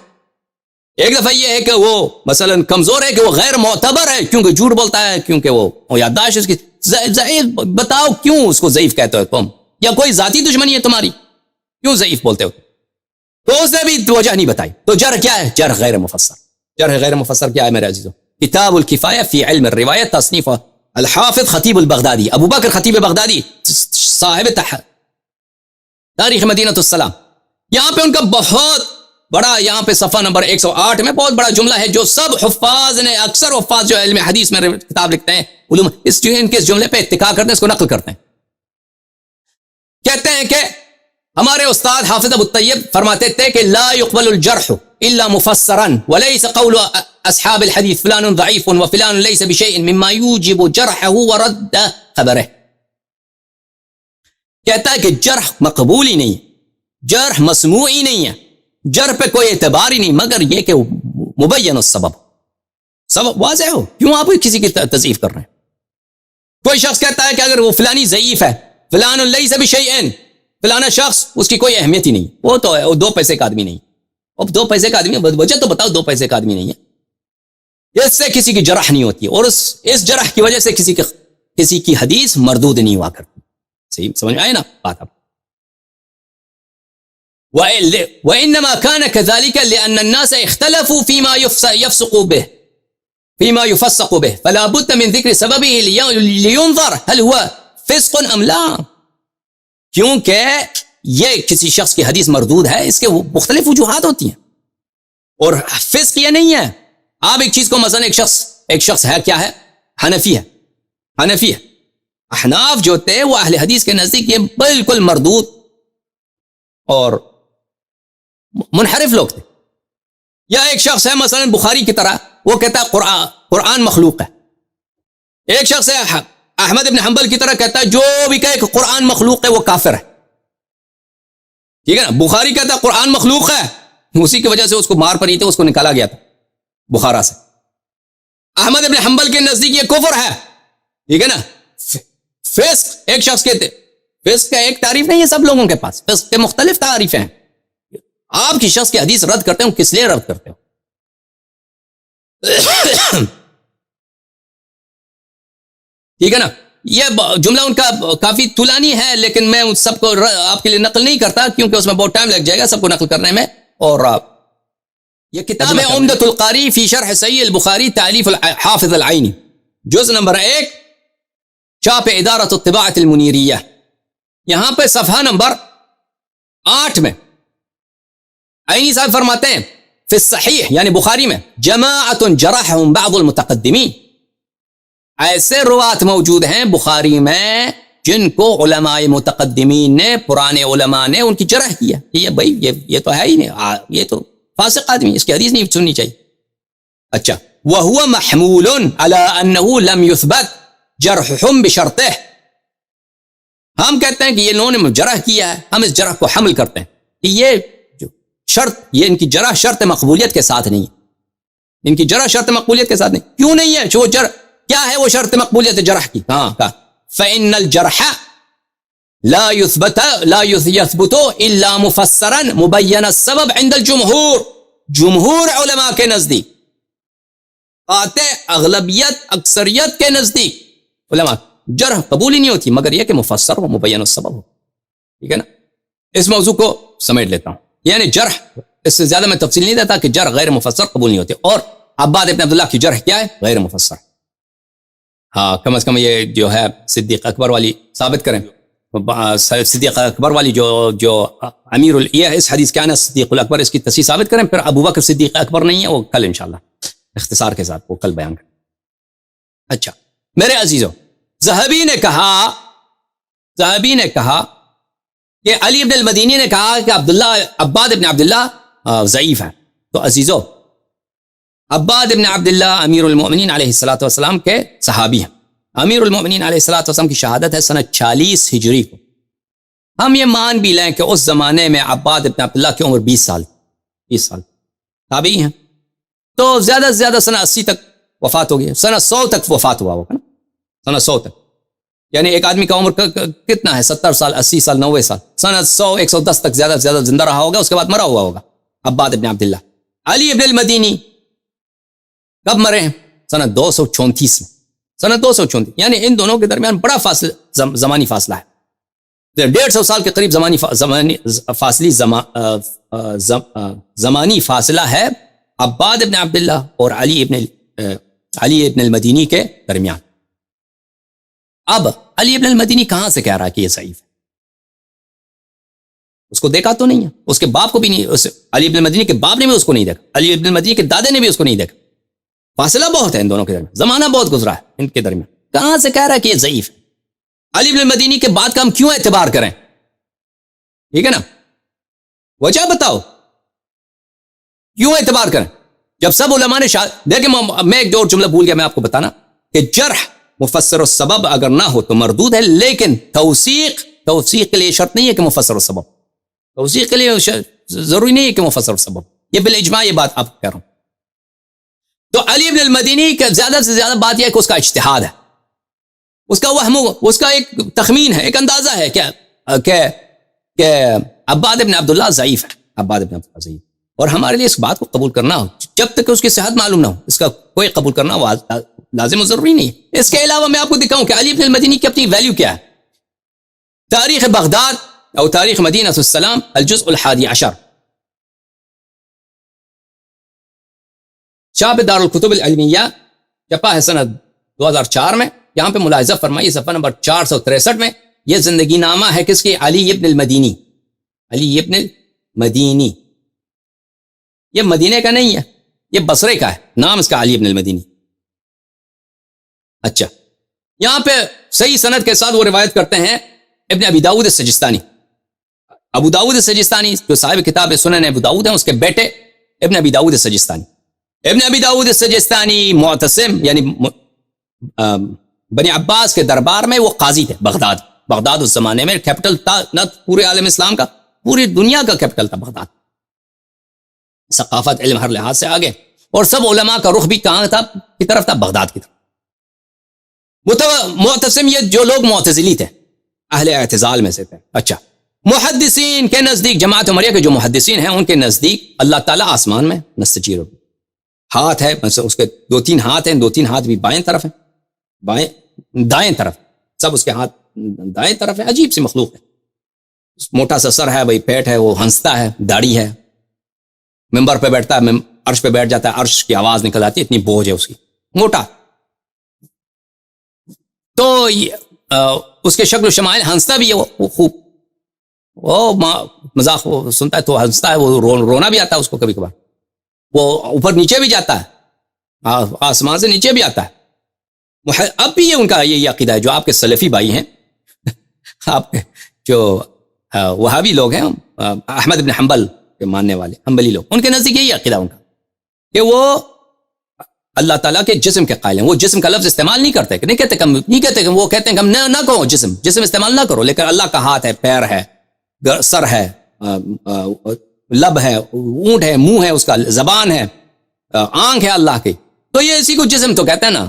ایک دفعہ یہ ہے کہ وہ مثلا کمزور ہے کہ وہ غیر معتبر ہے کیونکہ جھوٹ بولتا ہے، کیونکہ وہ یادداشت اس کی ضعیف. بتاؤ کیوں اس کو ضعیف کہتے ہو تم؟ یا کوئی ذاتی دشمنی ہے تمہاری؟ کیوں ضعیف بولتے ہو؟ تو اس نے بھی وجہ نہیں بتائی. تو جرح کیا ہے؟ جرح غیر مفسر. جرح غیر مفسر کیا ہے میرے عزیزو؟ کتاب الکفایہ فی علم الروایت، تصنیف الحافظ خطیب البغدادی، ابو بکر خطیب بغدادی، صاحب تاریخ مدینہ السلام. یہاں پہ ان کا بہت بڑا، یہاں پہ صفحہ نمبر 108 میں بہت بڑا جملہ ہے جو سب حفاظ نے، اکثر حفاظ جو علم حدیث میں کتاب لکھتے ہیں، علوم ان کے اس جملے پہ اتکا کرتے ہیں، اس کو نقل کرتے ہیں. کہتے ہیں کہ ہمارے استاد حافظ ابو الطیب فرماتے تھے کہ لا يقبل الجرح الا مفسرا وليس قول اصحاب الحديث فلان ضعيف وفلان ليس بشيء مما يوجب جرحه ورد خبره. کہتا ہے کہ جرح مقبول ہی نہیں ہے، جرح مسموع ہی نہیں ہے، جرح پہ کوئی اعتبار ہی نہیں مگر یہ کہ مبین السبب، سبب واضح ہو. کیوں آپ کسی کی تضعیف کر رہے ہیں؟ کوئی شخص کہتا ہے کہ اگر وہ فلانی ضعیف ہے، فلان لیس بشیء، فلانا شخص اس کی کوئی اہمیت ہی نہیں، وہ تو ہے، وہ 2 پیسے کا آدمی نہیں. اب 2 پیسے کا آدمی، وجہ تو بتاؤ 2 پیسے کا آدمی نہیں ہے. اس سے کسی کی جرح نہیں ہوتی، اور اس جرح کی وجہ سے کسی کی حدیث مردود نہیں ہوا کرتی. صحیح سمجھ آئے نا بات؟ اب وَإِنَّمَا كَانَ كَذَلِكَ لِأَنَّ النَّاسَ اخْتَلَفُوا فِيمَا يَفْسُقُ بِهِ فيما يفسق به فلا بد من ذكر سببه لينظر هل هو فسق ام لا. کیونکہ یہ کسی شخص کی حدیث مردود ہے، اس کے مختلف وجوہات ہوتی ہیں، اور فسق یہ نہیں ہے. آپ ایک چیز کو مثلا ایک شخص ہے، کیا ہے؟ حنفی ہے. احناف جو تھے وہ اہل حدیث کے نزدیک یہ بالکل مردود اور منحرف لوگ تھے. یا ایک شخص ہے مثلا بخاری کی طرح، وہ کہتا ہے قرآن مخلوق ہے. ایک شخص ہے احمد ابن حنبل کی طرح، کہتا ہے جو بھی کہے کہ قرآن مخلوق ہے وہ کافر ہے. ٹھیک ہے نا؟ بخاری کہتا ہے قرآن مخلوق ہے، اسی کی وجہ سے اس کو مار پڑی تھی، اس کو نکالا گیا تھا بخارا سے. احمد ابن حنبل کے نزدیک یہ کفر ہے. ٹھیک ہے نا؟ فسق ایک شخص کہتے، فسق کا ایک تعریف نہیں ہے سب لوگوں کے پاس، فسق کے مختلف تعریفیں ہیں. آپ کی شخص کی حدیث رد کرتے ہو، کس لیے رد کرتے ہو؟ ٹھیک ہے نا؟ یہ جملہ ان کا کافی طولانی ہے، لیکن میں ان سب کو آپ کے لیے نقل نہیں کرتا کیونکہ اس میں بہت ٹائم لگ جائے گا سب کو نقل کرنے میں. اور یہ کتاب ہے عمدۃ القاری فی شرح صحیح البخاری تالیف الحافظ العینی، جز نمبر 1، چاپ ادارۃ الطباعۃ المنیریہ. یہاں پہ صفحہ نمبر 8 میں عینی صاحب فرماتے ہیں فی الصحیح یعنی بخاری میں جماعت جرحهم بعض المتقدمین، ایسے روات موجود ہیں بخاری میں جن کو علماء متقدمین نے، پرانے علماء نے ان کی جرح کیا. یہ تو ہے ہی نہیں، یہ تو فاسق آدمی، اس کی حدیث نہیں سننی چاہیے. اچھا، وَهُوَ مَحْمُولٌ عَلَىٰ أَنَّهُ لَمْ يُثْبَتْ جَرْحُهُمْ بِشَرْطِهِ. ہم کہتے ہیں کہ یہ انہوں نے جرح کیا ہے، ہم اس جرح کو حمل کرتے ہیں کہ یہ جو شرط، یہ ان کی جرح شرط مقبولیت کے ساتھ نہیں ہے. ان کی جرح شرط مقبولیت کے ساتھ نہیں. کیوں نہیں ہے؟ جو جرح کیا ہے وہ شرط مقبولیت جرح کی؟ کہا فَإِنَّ الْجَرْحَ لَا يُثْبُتُ إِلَّا مُفَسَّرًا مُبَيَّنَ السَّبَبْ عِنْدَ الْجُمْهُورِ. جمہور علماء کے نزدیک، قاطع اغلبیت اکثریت کے نزدیک علماء جرح قبول ہی نہیں ہوتی مگر یہ کہ مفسر ہو، مبین السبب ہو. ٹھیک ہے نا؟ اس موضوع کو سمیٹ لیتا ہوں. یعنی جرح، اس سے زیادہ میں تفصیل نہیں دیتا کہ جرح غیر مفسر قبول نہیں ہوتی. اور عباد ابن عبداللہ کی جرح کیا ہے؟ غیر مفسر. ہاں، کم از کم یہ جو ہے صدیق اکبر والی ثابت کریں. صدیق اکبر والی جو امیر یہ اس حدیث کیا ہے نا صدیق الاکبر، اس کی تصحیح ثابت کریں. پھر ابو بکر صدیق اکبر نہیں ہے، وہ کل انشاءاللہ اختصار کے ساتھ وہ کل بیان کریں. اچھا میرے عزیزوں، ذہبی نے کہا کہ علی ابن المدینی نے کہا کہ عباد ابن عبداللہ ضعیف ہے. تو عزیزو، عباد ابن عبداللہ امیر المؤمنین علیہ الصلوۃ والسلام کے صحابی ہیں. امیر المؤمنین علیہ الصلوۃ والسلام کی شہادت ہے سنہ 40 ہجری کو. ہم یہ مان بھی لیں کہ اس زمانے میں عباد ابن عبداللہ کی عمر 20 سال تابعی ہیں. تو زیادہ سے زیادہ سنہ 80 تک وفات ہو گئی، سنہ 100 تک وفات ہوا ہوگا نا، سنہ 100 تک. یعنی ایک آدمی کا عمر کتنا ہے؟ 70 سال، 80 سال، 90 سال. سنہ 100 110 تک زیادہ سے زیادہ زندہ رہا ہوگا، اس کے بعد مرا ہوا ہوگا عباد ابن عبداللہ. علی ابن المدینی کب مرے ہیں؟ سنہ 234 میں. سنہ 234 یعنی ان دونوں کے درمیان بڑا زمانی فاصلہ ہے. 150 سال کے قریب زمانی فاصلہ ہے عباد ابن عبداللہ اور علی ابن المدینی کے درمیان. اب علی ابن المدینی کہاں سے کہہ رہا ہے کہ یہ ضعیف ہے؟ اس کو دیکھا تو نہیں ہے، اس کے باپ کو بھی نہیں، علی ابن المدینی کے باپ نے بھی اس کو نہیں دیکھا، علی ابن المدینی کے دادے نے بھی اس کو نہیں دیکھا. فاصلہ بہت ہے ان دونوں کے درمیان، زمانہ بہت گزرا ہے ان کے درمیان. کہاں سے کہہ رہا ہے کہ یہ ضعیف ہے؟ علی ابن المدینی کے بعد کا ہم کیوں اعتبار کریں؟ ٹھیک ہے نا؟ وجہ بتاؤ کیوں اعتبار کریں جب سب علماء نے دیکھیں. میں ایک دو جملہ بھول گیا میں آپ کو بتانا کہ جرح مفسر السبب اگر نہ ہو تو مردود ہے، لیکن توثیق کے لیے شرط نہیں ہے کہ مفسر السبب، توثیق کے لیے ضروری نہیں ہے کہ مفسر السبب. یہ بالاجماع یہ بات آپ کہہ رہا ہوں. تو علی ابن المدینی کا زیادہ سے زیادہ بات یہ ہے کہ اس کا اجتہاد ہے، اس کا وہم، اس کا ایک تخمین ہے، ایک اندازہ ہے کہ عباد ابن عبداللہ ضعیف ہے. عباد ابن عبداللہ ضعیف، اور ہمارے لیے اس بات کو قبول کرنا ہو جب تک کہ اس کی صحت معلوم نہ ہو، اس کا کوئی قبول کرنا ہو لازم و ضروری نہیں ہے. اس کے علاوہ میں آپ کو دکھاؤں کہ علی ابن المدینی کی اپنی ویلیو کیا ہے. تاریخ بغداد او تاریخ مدینہ السلام الجزء 11، چاپ دار الکتب العلمیہ، چھپا ہے سنہ 2004 میں. یہاں پہ ملاحظہ فرمائیے صفحہ نمبر 463 میں، یہ زندگی نامہ ہے کس کی؟ علی ابن المدینی. علی ابن المدینی یہ مدینے کا نہیں ہے، یہ بصرے کا ہے، نام اس کا علی ابن المدینی. اچھا، یہاں پہ صحیح سند کے ساتھ وہ روایت کرتے ہیں ابن ابی داؤد السجستانی. ابو داؤد السجستانی جو صاحب کتاب سنن ابو داؤد ہیں، اس کے بیٹے ابن ابی داؤد السجستانی. ابن ابی داؤد السجستانی معتصم یعنی بنی عباس کے دربار میں وہ قاضی تھے. بغداد اس زمانے میں کیپٹل تھا، نہ پورے عالم اسلام کا، پوری دنیا کا کیپٹل تھا بغداد. ثقافت، علم، ہر لحاظ سے آگے، اور سب علماء کا رخ بھی کہاں تھا؟ کی طرف تھا، بغداد کی طرف. معتصم یہ جو لوگ معتزلی تھے، اہل اعتزال میں سے تھے. اچھا، محدثین کے نزدیک، جماعت عمریہ کے جو محدثین ہیں ان کے نزدیک اللہ تعالیٰ آسمان میں نستجیر، ہاتھ ہے، اس کے 2-3 ہاتھ ہیں، 2-3 ہاتھ بھی بائیں طرف ہیں، بائیں دائیں طرف، سب اس کے ہاتھ دائیں طرف ہے. عجیب سی مخلوق ہے، موٹا سا سر ہے، بھائی پیٹ ہے، وہ ہنستا ہے، داڑھی ہے، ممبر پہ بیٹھتا ہے، عرش پہ بیٹھ جاتا ہے، عرش کی آواز نکل آتی ہے، اتنی بوجھ ہے اس کی، موٹا. تو اس کے شکل و شمائل، ہنستا بھی ہے وہ خوب، وہ مذاق وہ سنتا ہے تو ہنستا ہے، وہ رونا بھی آتا ہے اس کو کبھی کبھار، وہ اوپر نیچے بھی جاتا ہے، آسمان سے نیچے بھی آتا ہے. اب بھی یہ ان کا یہی عقیدہ ہے جو آپ کے سلفی بھائی ہیں، آپ کے جو وہابی لوگ ہیں، احمد بن حنبل کے ماننے والے حنبلی لوگ، ان کے نزدیک یہی عقیدہ ان کا کہ وہ اللہ تعالیٰ کے جسم کے قائل ہیں. وہ جسم کا لفظ استعمال نہیں کرتے، نہیں کہتے کہ وہ کہتے ہیں کہ ہم نہ کہو جسم استعمال نہ کرو، لیکن اللہ کا ہاتھ ہے، پیر ہے، سر ہے، لب ہے، اونٹ ہے، منہ ہے، اس کا زبان ہے، آنکھ ہے اللہ کی، تو یہ اسی کو جسم تو کہتے ہیں نا،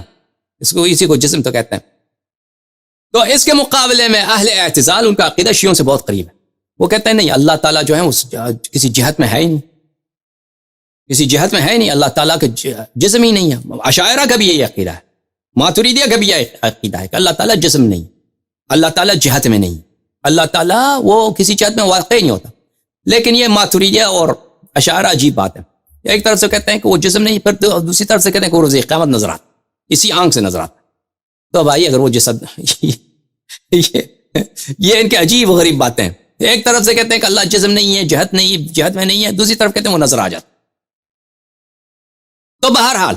اسی کو جسم تو کہتے ہیں. تو اس کے مقابلے میں اہل اعتزال، ان کا عقیدہ شیعوں سے بہت قریب ہے. وہ کہتے ہیں نہیں، اللہ تعالیٰ جو ہے اس کسی جہت میں ہے ہی نہیں، کسی جہت میں ہے نہیں، اللہ تعالیٰ کے جسم ہی نہیں ہے. اشاعرہ کا بھی یہی عقیدہ ہے، ماتریدیہ کا بھی یہ عقیدہ ہے کہ اللہ تعالیٰ جسم نہیں، اللہ تعالیٰ جہت میں نہیں، اللہ تعالیٰ وہ کسی جہت میں واقع نہیں ہوتا. لیکن یہ ماتریدیہ اور اشاعرہ عجیب بات ہے، ایک طرف سے کہتے ہیں کہ وہ جسم نہیں، پھر دوسری طرف سے کہتے ہیں کہ وہ روز قیامت نظر آتا، اسی آنکھ سے نظر آتا. تو بھائی اگر وہ جسم یہ ان کے عجیب و غریب باتیں ہیں. ایک طرف سے کہتے ہیں کہ اللہ جسم نہیں ہے، جہت میں نہیں ہے، دوسری طرف کہتے ہیں وہ نظر آ جاتا. تو بہرحال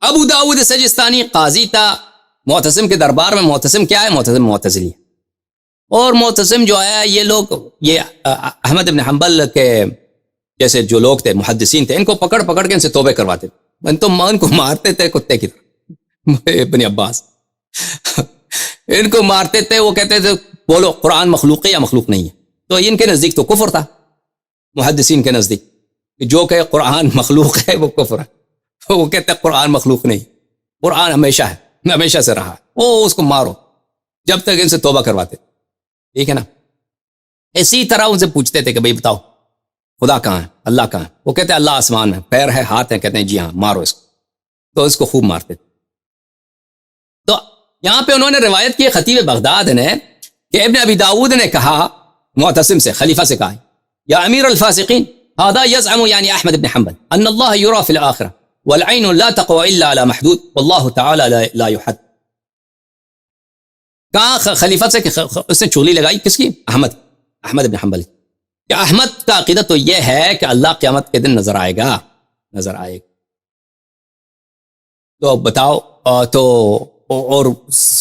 ابو داؤد سجستانی قاضی تھا معتصم کے دربار میں. معتصم کیا ہے؟ معتصم معتزلی ہے. اور معتصم جو ہے یہ لوگ، یہ احمد بن حنبل کے جیسے جو لوگ تھے، محدثین تھے، ان کو پکڑ کے ان سے توبے کرواتے تھے، ان کو مارتے تھے کتے کی طرح. ابن عباس ان کو مارتے تھے، وہ کہتے تھے بولو قرآن مخلوق ہے یا مخلوق نہیں ہے. تو ان کے نزدیک تو کفر تھا، محدثین کے نزدیک جو کہ قرآن مخلوق ہے وہ کفر ہے. وہ کہتے ہیں قرآن مخلوق نہیں، قرآن ہمیشہ ہے، ہمیشہ سے رہا ہے، وہ اس کو مارو جب تک ان سے توبہ کرواتے. ٹھیک ہے نا. اسی طرح ان سے پوچھتے تھے کہ بھئی بتاؤ خدا کہاں ہے، اللہ کہاں ہے؟ وہ کہتے ہیں اللہ آسمان میں، پیر ہے، ہاتھ ہے، کہتے ہیں جی ہاں مارو اس کو. تو اس کو خوب مارتے تھے. تو یہاں پہ انہوں نے روایت کی خطیب بغداد نے کہ ابن ابی داود نے کہا معتصم سے، خلیفہ سے کہا، یا امیر الفاسقین هذا يزعم يعني احمد بن حنبل ان الله يرى في الاخره والعين لا تقوى الا على محدود والله تعالى لا يحد. کہا خلیفہ سے کہ اس نے چولی لگائی کس کی؟ احمد بن حنبل. کہ احمد کا عقیدہ تو یہ ہے کہ اللہ قیامت کے دن نظر آئے گا. تو بتاؤ، تو اور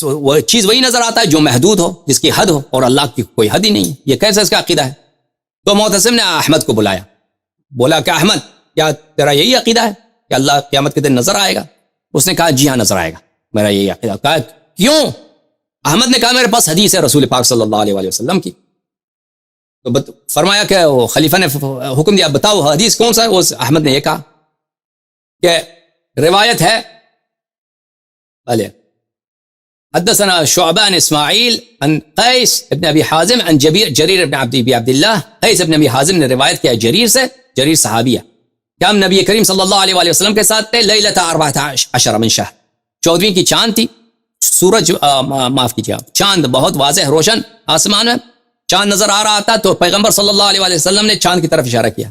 وہ چیز وہی نظر آتا ہے جو محدود ہو، جس کی حد ہو، اور اللہ کی کوئی حد ہی نہیں ہے. یہ کیسے اس کا عقیدہ ہے؟ تو معتصم نے احمد کو بلایا، بولا کہ احمد کیا تیرا یہی عقیدہ ہے کہ اللہ قیامت کے دن نظر آئے گا؟ اس نے کہا جی ہاں نظر آئے گا، میرا یہی عقیدہ. کہا کیوں؟ احمد نے کہا میرے پاس حدیث ہے رسول پاک صلی اللہ علیہ وسلم کی. تو فرمایا کہ وہ خلیفہ نے حکم دیا بتاؤ حدیث کون سا ہے. وہ احمد نے یہ کہا کہ روایت ہے حدثنا شعبان اسماعیل عن قیس ابن ابی حازم عن جریر ابن عبد اللہ. قیس ابن ابی حازم نے روایت کیا جریر سے، جریر صحابیہ، کہ ہم نبی کریم صلی اللہ علیہ وسلم کے ساتھ تھے لیلۃ 14 من شہر، 14ویں کی چاند تھی. سورج معاف کیجیے، چاند بہت واضح روشن آسمان میں چاند نظر آ رہا تھا. تو پیغمبر صلی اللہ علیہ وسلم نے چاند کی طرف اشارہ کیا،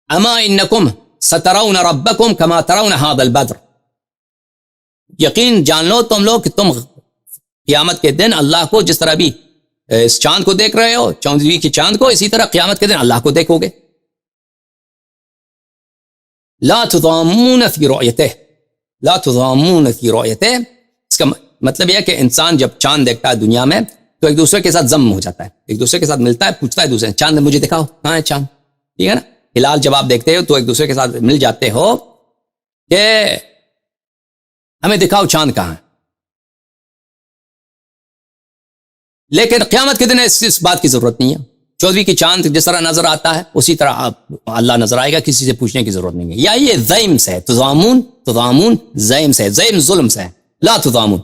اما انکم سترون ربکم کما ترون هذا البدر، یقین جان لو تم لوگ کہ تم قیامت کے دن اللہ کو جس طرح بھی اس چاند کو دیکھ رہے ہو، 14ویں کی چاند کو، اسی طرح قیامت کے دن اللہ کو دیکھو گے. لا تضامون فی رؤیتہ، لا تضامون فی رؤیتہ، اس کا مطلب یہ ہے کہ انسان جب چاند دیکھتا ہے دنیا میں تو ایک دوسرے کے ساتھ ضم ہو جاتا ہے، ایک دوسرے کے ساتھ ملتا ہے، پوچھتا ہے دوسرے چاند مجھے دکھاؤ کہاں ہے چاند. ٹھیک ہے نا. ہلال جب آپ دیکھتے ہو تو ایک دوسرے کے ساتھ مل جاتے ہو کہ ہمیں دکھاؤ چاند کہاں ہے. لیکن قیامت کے دن اس بات کی ضرورت نہیں ہے. 14ویں کی چاند جس طرح نظر آتا ہے اسی طرح اللہ نظر آئے گا، کسی سے پوچھنے کی ضرورت نہیں ہے. یا یہ زیم سے تضامون زیم سے، زیم ظلم سے ہے. لا تضامون،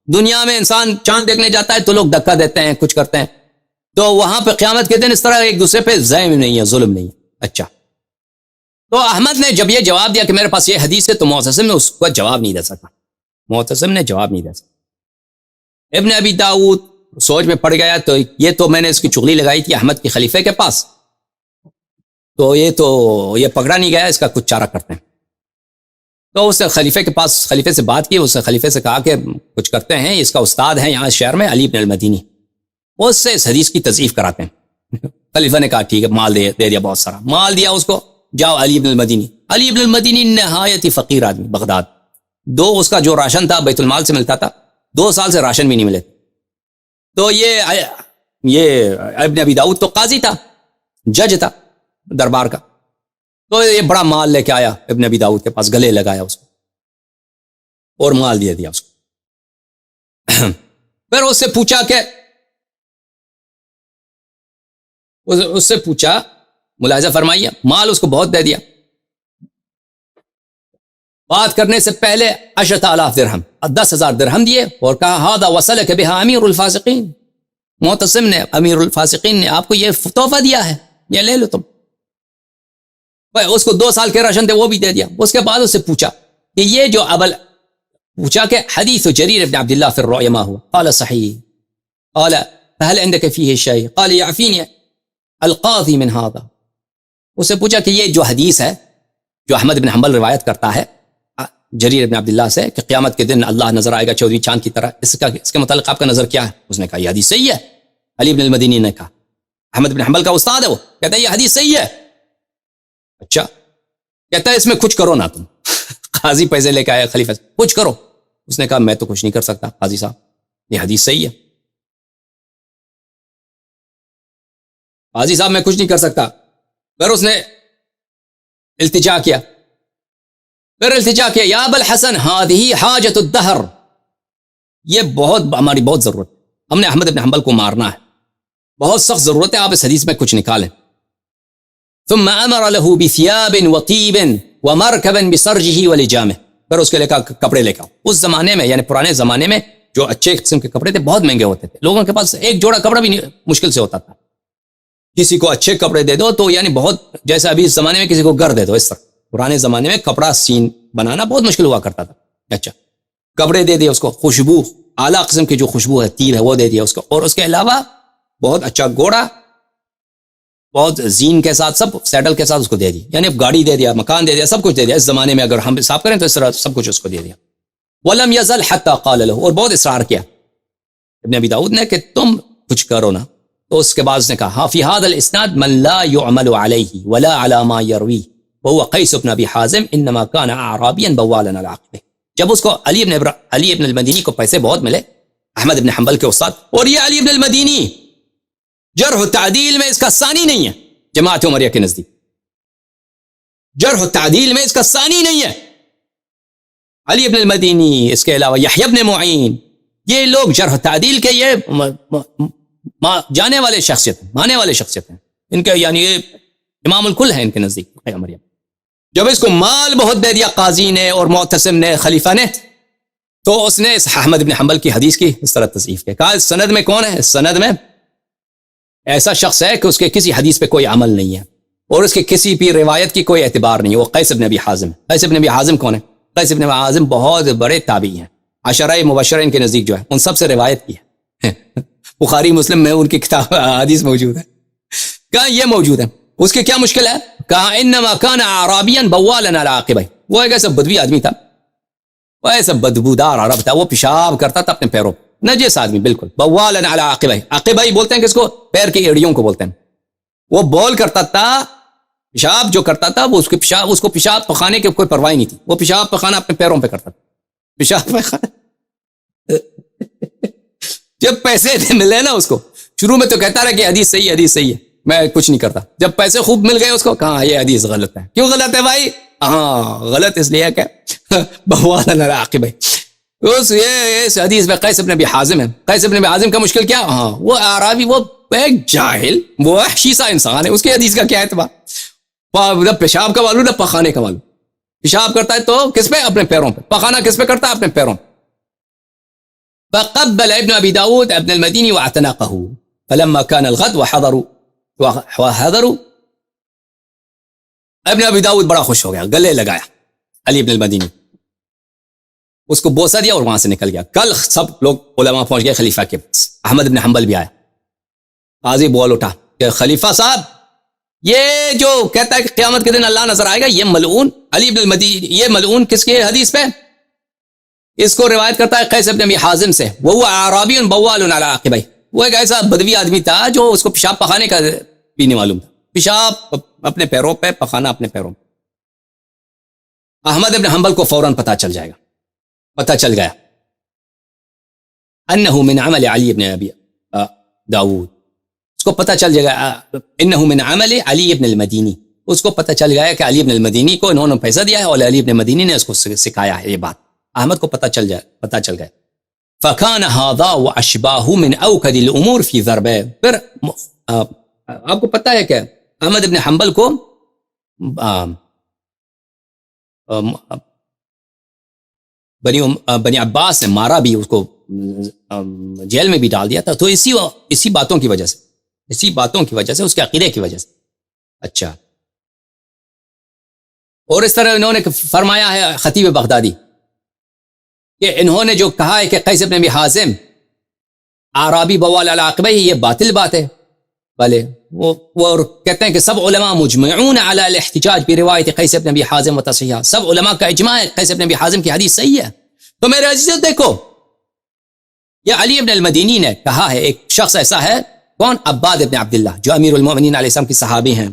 دنیا میں انسان چاند دیکھنے جاتا ہے تو لوگ دھکا دیتے ہیں، کچھ کرتے ہیں، تو وہاں پہ قیامت کے دن اس طرح ایک دوسرے پہ ظلم نہیں ہے، ظلم نہیں ہے. اچھا، تو احمد نے جب یہ جواب دیا کہ میرے پاس یہ حدیث ہے، تو معتصم نے اس کو جواب نہیں دے سکا. معتصم نے جواب نہیں دے سکا. ابن ابی داؤد سوچ میں پڑ گیا، تو یہ تو میں نے اس کی چغلی لگائی تھی احمد کے خلیفے کے پاس، تو یہ پکڑا نہیں گیا، اس کا کچھ چارہ کرتے ہیں. تو اس خلیفے کے پاس خلیفے سے بات کی، اس خلیفے سے کہا کہ کچھ کرتے ہیں، اس کا استاد ہے یہاں شہر میں علی بن المدینی، اس سے اس حدیث کی تضعیف کراتے ہیں. خلیفہ نے کہا ٹھیک ہے، مال دے دیا، بہت سارا مال دیا اس کو، جاؤ علی بن المدینی. علی بن المدینی نہایت ہی فقیر آدمی، بغداد. اس کا جو راشن تھا بیت المال سے ملتا تھا، 2 سال سے راشن بھی نہیں ملے. تو یہ ابن ابی داؤد تو قاضی تھا، جج تھا دربار کا، تو یہ بڑا مال لے کے آیا ابن ابی داؤد کے پاس، گلے لگایا اس کو اور مال دیا اس کو. پھر اس سے پوچھا کہ اس سے پوچھا، ملاحظہ فرمائیے، مال اس کو بہت دے دیا. بات کرنے سے پہلے 10,000 درہم، 10,000 درہم دیے اور کہا ہذا وصلک بها امیر الفاسقین. معتصم نے، امیر الفاسقین نے آپ کو یہ تحفہ دیا ہے، یہ لے لو تم. اس کو 2 سال کے راشن تھے، وہ بھی دے دیا. اس کے بعد اس سے پوچھا کہ یہ جو پوچھا کہ حدیث جریر بن عبداللہ فی الرؤیا ما ہوا؟ قال صحیح. قال فهل عندك فيه شيء؟ قال يعفيني القاضی من هذا. اس سے پوچھا کہ یہ جو حدیث ہے جو احمد بن حنبل روایت کرتا ہے جریر بن عبداللہ سے کہ قیامت کے دن اللہ نظر آئے گا 14 چاند کی طرح، اس کے متعلق آپ کا نظر کیا ہے؟ اس نے کہا یہ حدیث صحیح ہے. علی بن المدینی نے کہا، احمد بن حنبل کا استاد ہے، وہ کہتا ہے یہ حدیث صحیح ہے. اچھا، کہتا ہے اس میں کچھ کرو نا تم. قاضی پیسے لے کے آیا خلیفہ سے، کچھ کرو. اس نے کہا میں تو کچھ نہیں کر سکتا قاضی صاحب، یہ حدیث صحیح ہے. قاضی صاحب میں کچھ نہیں کر سکتا. پھر اس نے التجا کیا، یا ابا الحسن هذه حاجت الدہر، یہ ہماری بہت ضرورت ہے، ہم نے احمد بن حنبل کو مارنا ہے، بہت سخت ضرورت ہے، آپ اس حدیث میں کچھ نکالیں. ثم امر له بثياب وطيب ومركبا بسرجه ولجامه. پھر اس کے لے کر کپڑے لے کر، اس زمانے میں یعنی پرانے زمانے میں جو اچھے قسم کے کپڑے تھے بہت مہنگے ہوتے تھے، لوگوں کے پاس ایک جوڑا کپڑا بھی مشکل سے ہوتا تھا. کسی کو اچھے کپڑے دے دو تو یعنی بہت، جیسے ابھی اس زمانے میں کسی کو گھر دے دو، اس طرح پرانے زمانے میں کپڑا سین بنانا بہت مشکل ہوا کرتا تھا. اچھا، کپڑے دے دیا اس کو، خوشبو، اعلیٰ قسم کی جو خوشبو ہے، تیر ہے، وہ دے دیا اس کو، اور اس کے علاوہ بہت اچھا گھوڑا، بہت زین کے ساتھ، سب سیڈل کے ساتھ اس کو دے دیا، یعنی گاڑی دے دیا، مکان دے دیا، سب کچھ دے دیا. اس زمانے میں اگر ہم حساب کریں تو اس طرح سب کچھ اس کو دے دیا. ولم یزل حتی قال له، اور بہت اصرار کیا ابن ابی داؤد نے کہ تم کچھ کرو نا. تو اس کے بعد اس نے کہا فی هذا الاسناد من لا يعمل عليه ولا على ما يرويه وهو قیس بن ابی حازم انما كان اعرابیا بوالا العقبہ. جب اس کو علی ابن المدینی کو پیسے بہت ملے، احمد بن حنبل کے استاد، اور یہ علی ابن المدینی جرح و تعدیل میں اس کا ثانی نہیں ہے جماعت عمریہ کے نزدیک، جرح و تعدیل میں اس کا ثانی نہیں ہے. علی ابن المدینی، اس کے علاوہ یحییٰ بن معین، یہ لوگ جرح و تعدیل کے یہ جانے والے شخصیت ہیں، مانے والے شخصیت ہیں، ان کے یعنی یہ امام الکل ہے ان کے نزدیک عمریہ. جب اس کو مال بہت دے دیا قاضی نے اور معتصم نے، خلیفہ نے، تو اس نے اس احمد بن حنبل کی حدیث کی اس طرح تضعیف کی. کہا اس سند میں کون ہے؟ اس سند میں ایسا شخص ہے کہ اس کے کسی حدیث پہ کوئی عمل نہیں ہے اور اس کے کسی بھی روایت کی کوئی اعتبار نہیں ہے، وہ قیس بن ابی حازم. قیس بن ابی حازم کون ہے؟ قیس بن ابی حازم بہت بڑے تابعی ہیں، عشرہ مبشرین کے نزدیک جو ہے ان سب سے روایت کی ہے. بخاری مسلم میں ان کی کتاب حدیث موجود ہے. کہا یہ موجود ہے. اس کے کیا مشکل ہے؟ کہا انما کان اعرابیا بوالا علی عقبہ، وہ ایک ایسا بدوی آدمی تھا، وہ ایسا بدبودار عرب تھا، وہ پیشاب کرتا تھا اپنے پیروں، نجس آدمی بالکل. بوالا علی عقبہ، عقبہ بولتے ہیں کس کو؟ پیر کی ایڑیوں کو بولتے ہیں. وہ بول کرتا تھا، پیشاب جو کرتا تھا وہ اس کو پیشاب پخانے کی کوئی پرواہ نہیں تھی، وہ پیشاب پخانا اپنے پیروں پہ کرتا تھا، پیشاب پخانا. جب پیسے ملے نا اس کو، شروع میں تو کہتا رہا کہ حدیث صحیح ہے، حدیث صحیح ہے، میں کچھ نہیں کرتا. جب پیسے خوب مل گئے اس کو، کہاں یہ حدیث غلط ہے. کیوں غلط ہے بھائی؟ ہاں غلط اس لیے کہ بوالا علی عقبہ، اس حدیث میں قیس بن ابی حازم ہے. قیس بن ابی حازم کا مشکل کیا؟ ہاں وہ اعرابی، وہ ایک جاہل، وہ وحشی سا انسان ہے، اس کی حدیث کا کیا اعتبار؟ نہ پیشاب کا معلوم نہ پخانے کا معلوم. پیشاب کرتا ہے تو کس پہ؟ اپنے پیروں پہ. پخانا کس پہ کرتا ہے؟ اپنے پیروں پہ. فقبل ابن ابی داود ابن المدینی واعتنقه، فلما كان الغد وحضروا ابن ابی داؤد بڑا خوش ہو گیا, گلے لگایا علی ابن المدینی, اس کو بوسہ دیا اور وہاں سے نکل گیا. کل سب لوگ علماء پہنچ گئے خلیفہ کے پاس. احمد بن حنبل بھی آیا, قاضی بول اٹھا کہ خلیفہ صاحب یہ جو کہتا ہے کہ قیامت کے دن اللہ نظر آئے گا, یہ ملعون علی ابن المدینی, یہ ملعون کس کی حدیث پہ؟ اس کو روایت کرتا ہے قیس بن ابی حازم سے. وہ اعرابی بوال علی عقبیہ, وہ ایک ایسا بدوی آدمی تھا جو اس کو پیشاب پخانے کا بھی نہیں معلوم تھا, پیشاب اپنے پیروں پہ, پخانا اپنے پیروں پہ. احمد بن حنبل کو فوراً پتہ چل جائے گا, پتہ چل گیا انہ من عمل علی بن ابی داؤد, اس کو پتہ چل جائے گا انہ من عمل علی بن المدینی, اس کو پتہ چل گیا کہ علی بن المدینی کو انہوں نے پیسہ دیا ہے اور علی بن المدینی نے اس کو سکھایا ہے یہ بات. احمد کو پتہ چل گیا. فکان ھذا واشباہ من اوکد الامور فی ضرب, پھر آپ کو پتہ ہے کہ احمد بن حنبل کو بنی عباس نے مارا بھی, اس کو جیل میں بھی ڈال دیا تھا, تو اسی باتوں کی وجہ سے, اسی باتوں کی وجہ سے, اس کے عقیدے کی وجہ سے. اچھا, اور اس طرح انہوں نے فرمایا ہے خطیب بغدادی کہ انہوں نے جو کہا ہے کہ قیس بن ابی حازم اعرابی بوال علی عقبیہ, یہ باطل بات ہے. بھلے وہ کہتے ہیں کہ سب علماء مجمعون علی الاحتجاج بروایت قیس بن ابی حازم و تصحیحہ, سب علماء کا اجماع ہے قیس بن ابی حازم کی حدیث صحیح ہے. تو میرے عزیزو دیکھو, یہ علی بن المدینی نے کہا ہے, ایک شخص ایسا ہے, کون؟ عباد بن عبداللہ, جو امیر المؤمنین علیہ السلام کی صحابی ہیں,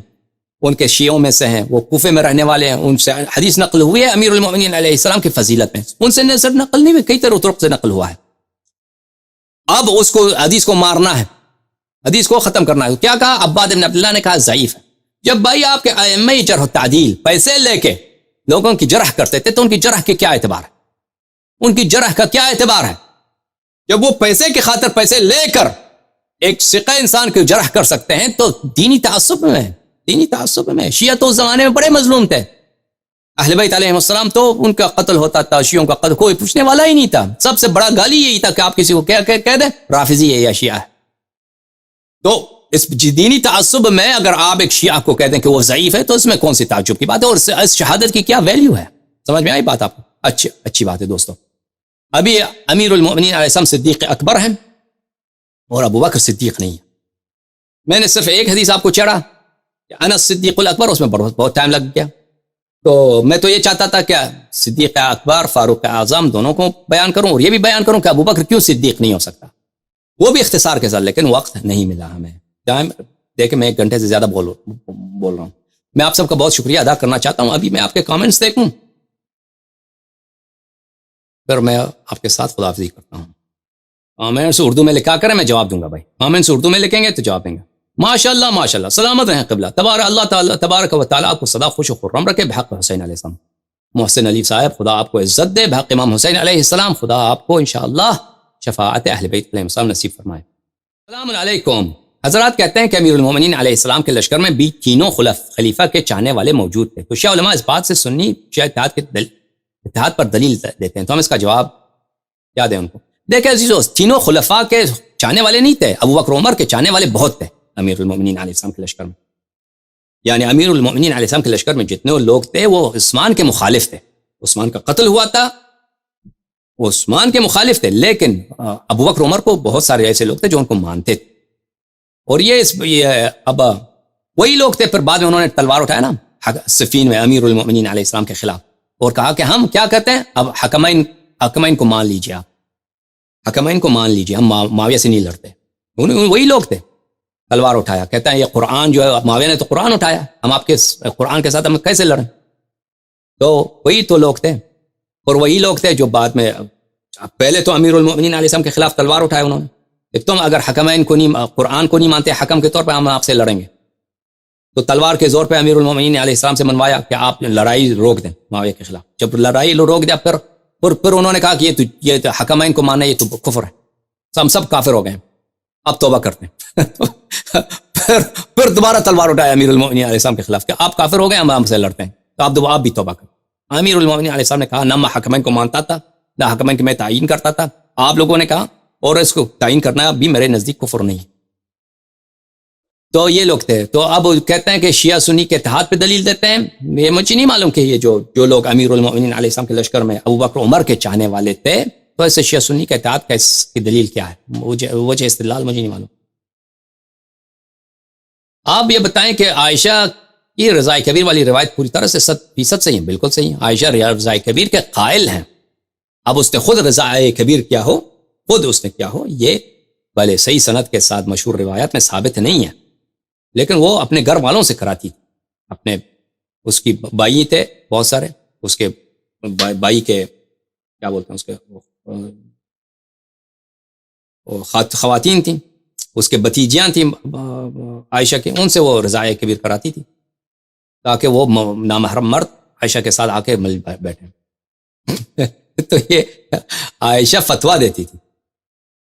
ان کے شیعوں میں سے ہیں, وہ کوفے میں رہنے والے ہیں, ان سے حدیث نقل ہوئی ہے امیر المؤمنین علیہ السلام کی فضیلت میں. ان سے صرف نقل نہیں ہوئی, کئی طرق سے نقل ہوا ہے. اب اس کو حدیث کو مارنا ہے, حدیث کو ختم کرنا ہے. کیا کہا عباد بن عبداللہ نے؟ کہا ضعیف ہے. جب بھائی آپ کے ائمہ جرح و تعدیل پیسے لے کے لوگوں کی جرح کرتے تھے, تو ان کی جرح کے کیا اعتبار ہے؟ ان کی جرح کا کیا اعتبار ہے؟ جب وہ پیسے کی خاطر پیسے لے کر ایک ثقہ انسان کی جرح کر سکتے ہیں, تو دینی تعصب میں شیعہ تو اس زمانے میں بڑے مظلوم تھے. اہل بیت علیہ السلام تو ان کا قتل ہوتا تھا, شیعوں کا قتل کوئی پوچھنے والا ہی نہیں تھا. سب سے بڑا گالی یہی تھا کہ آپ کسی کو کہہ دیں رافضی ہے یا شیعہ ہے. تو اس دینی تعصب میں اگر آپ ایک شیعہ کو کہہ دیں کہ وہ ضعیف ہے, تو اس میں کون سی تعجب کی بات ہے, اور اس شہادت کی کیا ویلیو ہے؟ سمجھ میں آئی بات آپ کو؟ اچھی بات ہے دوستو. ابھی امیر المؤمنین علیہ السلام صدیق اکبر ہیں اور ابو بکر صدیق نہیں ہے. میں نے صرف ایک حدیث آپ کو چڑھا کہ انا صدیق الاکبر, اس میں بہت ٹائم لگ گیا. تو میں تو یہ چاہتا تھا کہ صدیق اکبر فاروق اعظم دونوں کو بیان کروں, اور یہ بھی بیان کروں کہ ابو بکر کیوں صدیق نہیں ہو سکتا, وہ بھی اختصار کے ساتھ, لیکن وقت نہیں ملا ہمیں. ٹائم دیکھیں, میں 1 گھنٹے سے زیادہ بول رہا ہوں. میں آپ سب کا بہت شکریہ ادا کرنا چاہتا ہوں. ابھی میں آپ کے کامنٹس دیکھوں, پھر میں آپ کے ساتھ خداحافظی کرتا ہوں. کامنٹس اردو میں لکھا کریں, میں جواب دوں گا بھائی. کامنٹس اردو میں لکھیں گے تو جواب دیں گے. ماشاءاللہ سلامت رہیں قبلہ. تبارک و تعالیٰ آپ کو سدا خوش و خرم رکھے بحق حسین علیہ السلام. محسن علی صاحب, خدا آپ کو عزت دے. بحق امام حسین علیہ السلام, خدا آپ کو انشاءاللہ شفاعت اہل بیت علیہ السلام نصیب فرمائے. السلام علیکم. حضرات کہتے ہیں کہ امیر المومنین علیہ السلام کے لشکر میں بھی تینوں خلیفہ کے چاہنے والے موجود تھے. تو شیعہ علماء اس بات سے سنی شیعہ اتحاد پر دلیل دیتے ہیں, تو ہم اس کا جواب کیا دیں ان کو؟ دیکھیں عزیزو, تینوں خلفاء کے چاہنے والے نہیں تھے, ابو بکر عمر کے چاہنے والے بہت تھے امیر المومنین علیہ السلام کے لشکر میں. یعنی امیر المومنین علیہ السلام کے لشکر میں جتنے لوگ تھے وہ عثمان کے مخالف تھے. عثمان کا قتل ہوا تھا, وہ عثمان کے مخالف تھے, لیکن ابو بکر عمر کو بہت سارے ایسے لوگ تھے جو ان کو مانتے تھے. اور یہ اب وہی لوگ تھے, پھر بعد میں انہوں نے تلوار اٹھایا نا صفین میں امیر المومنین علیہ السلام کے خلاف, اور کہا کہ ہم کیا کہتے ہیں, اب حکمین کو مان لیجیے, آپ حکمین کو مان لیجیے, ہم معاویہ سے نہیں لڑتے. وہی لوگ تھے, تلوار اٹھایا. کہتا ہے یہ قرآن جو ہے, معاویہ نے تو قرآن اٹھایا, ہم آپ کے قرآن کے ساتھ ہم کیسے لڑیں؟ تو وہی تو لوگ تھے, اور وہی لوگ تھے جو بعد میں, پہلے تو امیر المومنین علیہ السلام کے خلاف تلوار اٹھایا انہوں نے. تم اگر حکمین کو نہیں, قرآن کو نہیں مانتے حکم کے طور پہ, ہم آپ سے لڑیں گے. تو تلوار کے زور پہ امیر المومنین علیہ السلام سے منوایا کہ آپ لڑائی روک دیں معاویہ کے خلاف. جب لڑائی روک دیا, پھر انہوں نے کہا کہ یہ حکمین کو ماننا یہ تو کفر ہے, ہم سب کافر ہو گئے, اب توبہ کرتے ہیں. پھر دوبارہ تلوار اٹھایا امیر المومنین علیہ السلام کے خلاف کہ آپ کافر ہو گئے, ہم سے لڑتے ہیں, تو آپ بھی توبہ کریں. امیر المومنین علیہ السلام نے کہا نہ میں حکمین کو مانتا تھا, نہ حکمین کی میں تعین کرتا تھا. آپ لوگوں نے کہا, اور اس کو تعین کرنا بھی میرے نزدیک کفر نہیں. تو یہ لوگ تھے. تو اب کہتے ہیں کہ شیعہ سنی کے اتحاد پہ دلیل دیتے ہیں. یہ مجھے نہیں معلوم کہ یہ جو لوگ امیر المؤمنین علیہ السلام کے لشکر میں ابو بکر عمر کے چاہنے والے تھے, تو ایسے شیعہ سنی کے اتحاد کا اس کی دلیل کیا ہے, وجہ استدلال مجھے نہیں معلوم. آپ یہ بتائیں کہ عائشہ کی رضائے کبیر والی روایت پوری طرح سے 100% صحیح ہے. بالکل صحیح ہے, عائشہ رضائے کبیر کے قائل ہیں. اب اس نے خود رضائے کبیر کیا ہو, خود اس نے کیا ہو, یہ بھلے صحیح سند کے ساتھ مشہور روایات میں ثابت نہیں ہے, لیکن وہ اپنے گھر والوں سے کراتی. اپنے اس کی بائی تھے بہت سارے, اس کے بائی کے کیا بولتے ہیں اس کے خواتین تھیں, اس کے بتیجیاں تھیں عائشہ کے, ان سے وہ رضائے کبیر کراتی تھی تاکہ وہ نامحرم مرد عائشہ کے ساتھ آ کے مل بیٹھے. تو یہ عائشہ فتویٰ دیتی تھی,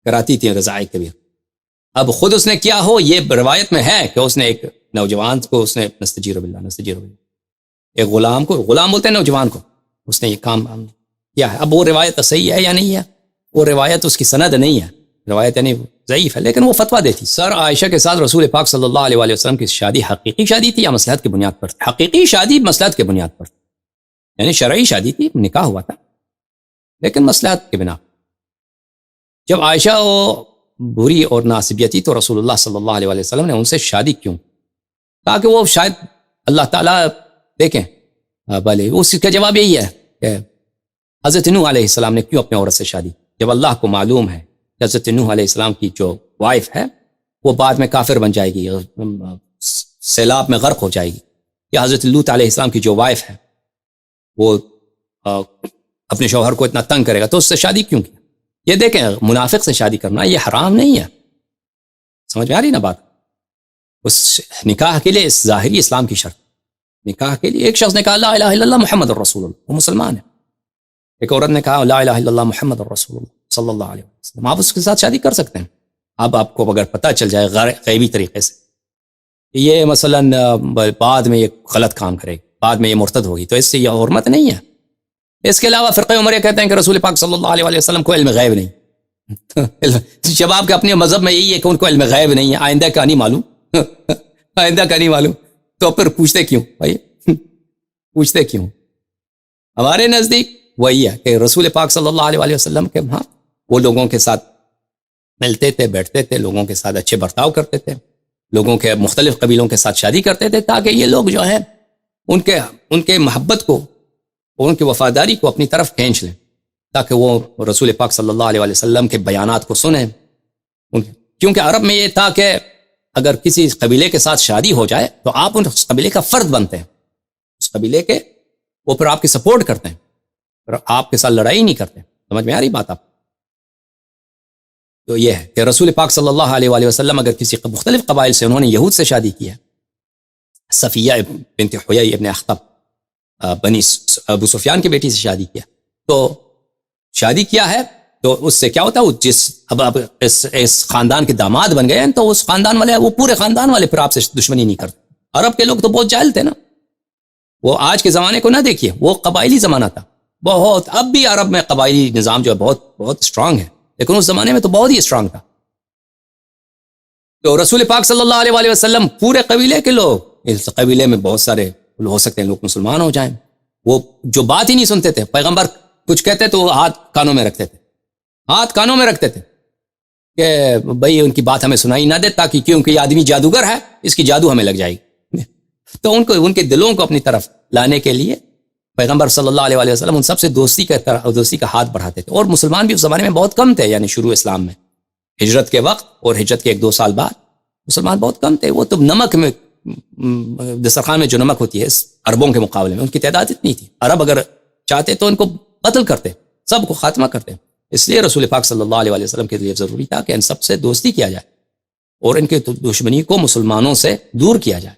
کراتی تھی رضائے کبیر. اب خود اس نے کیا ہو, یہ روایت میں ہے کہ اس نے ایک نوجوان کو اس نے نستجیر باللہ ایک غلام بولتے ہیں نوجوان کو, اس نے یہ کام کیا ہے. اب وہ روایت صحیح ہے یا نہیں ہے, وہ روایت اس کی سند نہیں ہے, روایت یعنی ضعیف ہے, لیکن وہ فتویٰ دیتی. سر عائشہ کے ساتھ رسول پاک صلی اللہ علیہ وسلم کی شادی حقیقی شادی تھی یا مصلحت کی بنیاد پر تھی؟ حقیقی شادی مصلحت کی بنیاد پر تھی, یعنی شرعی شادی تھی, نکاح ہوا تھا, لیکن مصلحت کے بنا. جب عائشہ وہ بری اور ناصبیتی تو رسول اللہ صلی اللہ علیہ وسلم نے ان سے شادی کیوں, تاکہ وہ شاید اللہ تعالیٰ دیکھیں. بھلے اس کا جواب یہی ہے کہ حضرت نوح علیہ السلام نے کیوں اپنے عورت سے شادی, جب اللہ کو معلوم ہے کہ حضرت نوح علیہ السلام کی جو وائف ہے وہ بعد میں کافر بن جائے گی, سیلاب میں غرق ہو جائے گی, یا حضرت لوط علیہ السلام کی جو وائف ہے وہ اپنے شوہر کو اتنا تنگ کرے گا, تو اس سے شادی کیوں کی. یہ دیکھیں, منافق سے شادی کرنا یہ حرام نہیں ہے, سمجھ میں آ رہی نا بات. اس نکاح کے لیے اس ظاہری اسلام کی شرط, نکاح کے لیے ایک شخص نے کہا لا الہ الا اللہ محمد الرسول اللہ, وہ مسلمان ہے. ایک عورت نے کہا لا الہ الا اللہ محمد الرسول اللہ صلی اللہ علیہ وسلم, آپ اس کے ساتھ شادی کر سکتے ہیں. اب آپ کو اگر پتہ چل جائے غیبی طریقے سے یہ مثلا بعد میں یہ غلط کام کرے, بعد میں یہ مرتد ہوگی, تو اس سے یہ حرمت نہیں ہے. اس کے علاوہ فرقہ عمریہ کہتے ہیں کہ رسول پاک صلی اللہ علیہ وسلم کو علم غیب نہیں. جب آپ کے اپنے مذہب میں یہی ہے کہ ان کو علم غیب نہیں ہے, آئندہ کا نہیں معلوم, آئندہ کا نہیں معلوم, تو پھر پوچھتے کیوں بھائی, پوچھتے کیوں. ہمارے نزدیک وہی ہے کہ رسول پاک صلی اللہ علیہ وسلم کے ہاں وہ لوگوں کے ساتھ ملتے تھے, بیٹھتے تھے, لوگوں کے ساتھ اچھے برتاؤ کرتے تھے, لوگوں کے مختلف قبیلوں کے ساتھ شادی کرتے تھے, تاکہ یہ لوگ جو ہیں ان کے محبت کو اور ان کی وفاداری کو اپنی طرف کھینچ لیں, تاکہ وہ رسول پاک صلی اللہ علیہ وسلم کے بیانات کو سنیں. کیونکہ عرب میں یہ تھا کہ اگر کسی قبیلے کے ساتھ شادی ہو جائے تو آپ اس قبیلے کا فرد بنتے ہیں, اس قبیلے کے وہ پھر آپ کی سپورٹ کرتے ہیں, پھر آپ کے ساتھ لڑائی نہیں کرتے. سمجھ میں آ رہی بات آپ؟ تو یہ ہے کہ رسول پاک صلی اللہ علیہ وسلم اگر کسی مختلف قبائل سے, انہوں نے یہود سے شادی کی ہے, صفیہ بنت حیی ابن اخطب بنی ابو سفیان کی بیٹی سے شادی کیا, تو شادی کیا ہے تو اس سے کیا ہوتا ہے, اب اس خاندان کے داماد بن گئے ہیں, تو اس خاندان والے, وہ پورے خاندان والے پھر آپ سے دشمنی نہیں کرتے. عرب کے لوگ تو بہت جاہل تھے نا, وہ آج کے زمانے کو نہ دیکھیے, وہ قبائلی زمانہ تھا بہت. اب بھی عرب میں قبائلی نظام جو ہے بہت بہت اسٹرانگ ہے, لیکن اس زمانے میں تو بہت ہی اسٹرانگ تھا. تو رسول پاک صلی اللہ علیہ وسلم پورے قبیلے کے لوگ, اس قبیلے میں بہت سارے ہو سکتے ہیں لوگ مسلمان ہو جائیں, وہ جو بات ہی نہیں سنتے تھے, پیغمبر کچھ کہتے تو ہاتھ کانوں میں رکھتے تھے, ہاتھ کانوں میں رکھتے تھے کہ بھئی ان کی بات ہمیں سنائی نہ دے, تاکہ کیونکہ یہ آدمی جادوگر ہے, اس کی جادو ہمیں لگ جائے گی. تو ان کے دلوں کو اپنی طرف لانے کے لیے پیغمبر صلی اللہ علیہ وسلم ان سب سے دوستی کا ہاتھ بڑھاتے تھے. اور مسلمان بھی اس زمانے میں بہت کم تھے, یعنی شروع اسلام میں ہجرت کے وقت اور ہجرت کے 1-2 سال بعد مسلمان بہت کم تھے. وہ تو نمک میں, دسترخوان میں جو نمک ہوتی ہے اس عربوں کے مقابلے میں ان کی تعداد اتنی تھی. عرب اگر چاہتے تو ان کو قتل کرتے, سب کو خاتمہ کرتے. اس لیے رسول پاک صلی اللہ علیہ وسلم کے لیے ضروری تھا کہ ان سب سے دوستی کیا جائے اور ان کے دشمنی کو مسلمانوں سے دور کیا جائے.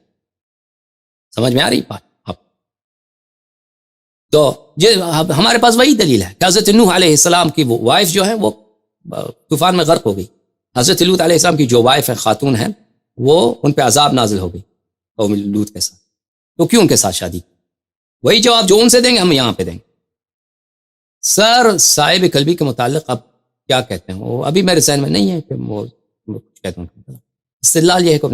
سمجھ میں آ رہی بات؟ تو ہمارے پاس وہی دلیل ہے کہ حضرت نوح علیہ السلام کی وہ وائف جو ہے وہ طوفان میں غرق ہو گئی. حضرت لوط علیہ السلام کی جو وائف ہے, خاتون ہیں, وہ ان پہ عذاب نازل ہو گئی قوم لوط کے ساتھ. تو کیوں ان کے ساتھ شادی؟ وہی جواب جو ان سے دیں گے ہم یہاں پہ دیں گے. سر صاحب قلبی کے متعلق اب کیا کہتے ہیں, وہ ابھی میرے ذہن میں نہیں ہے کہ وہ کچھ کہتے ہیں. استدلال یہ ہے کہ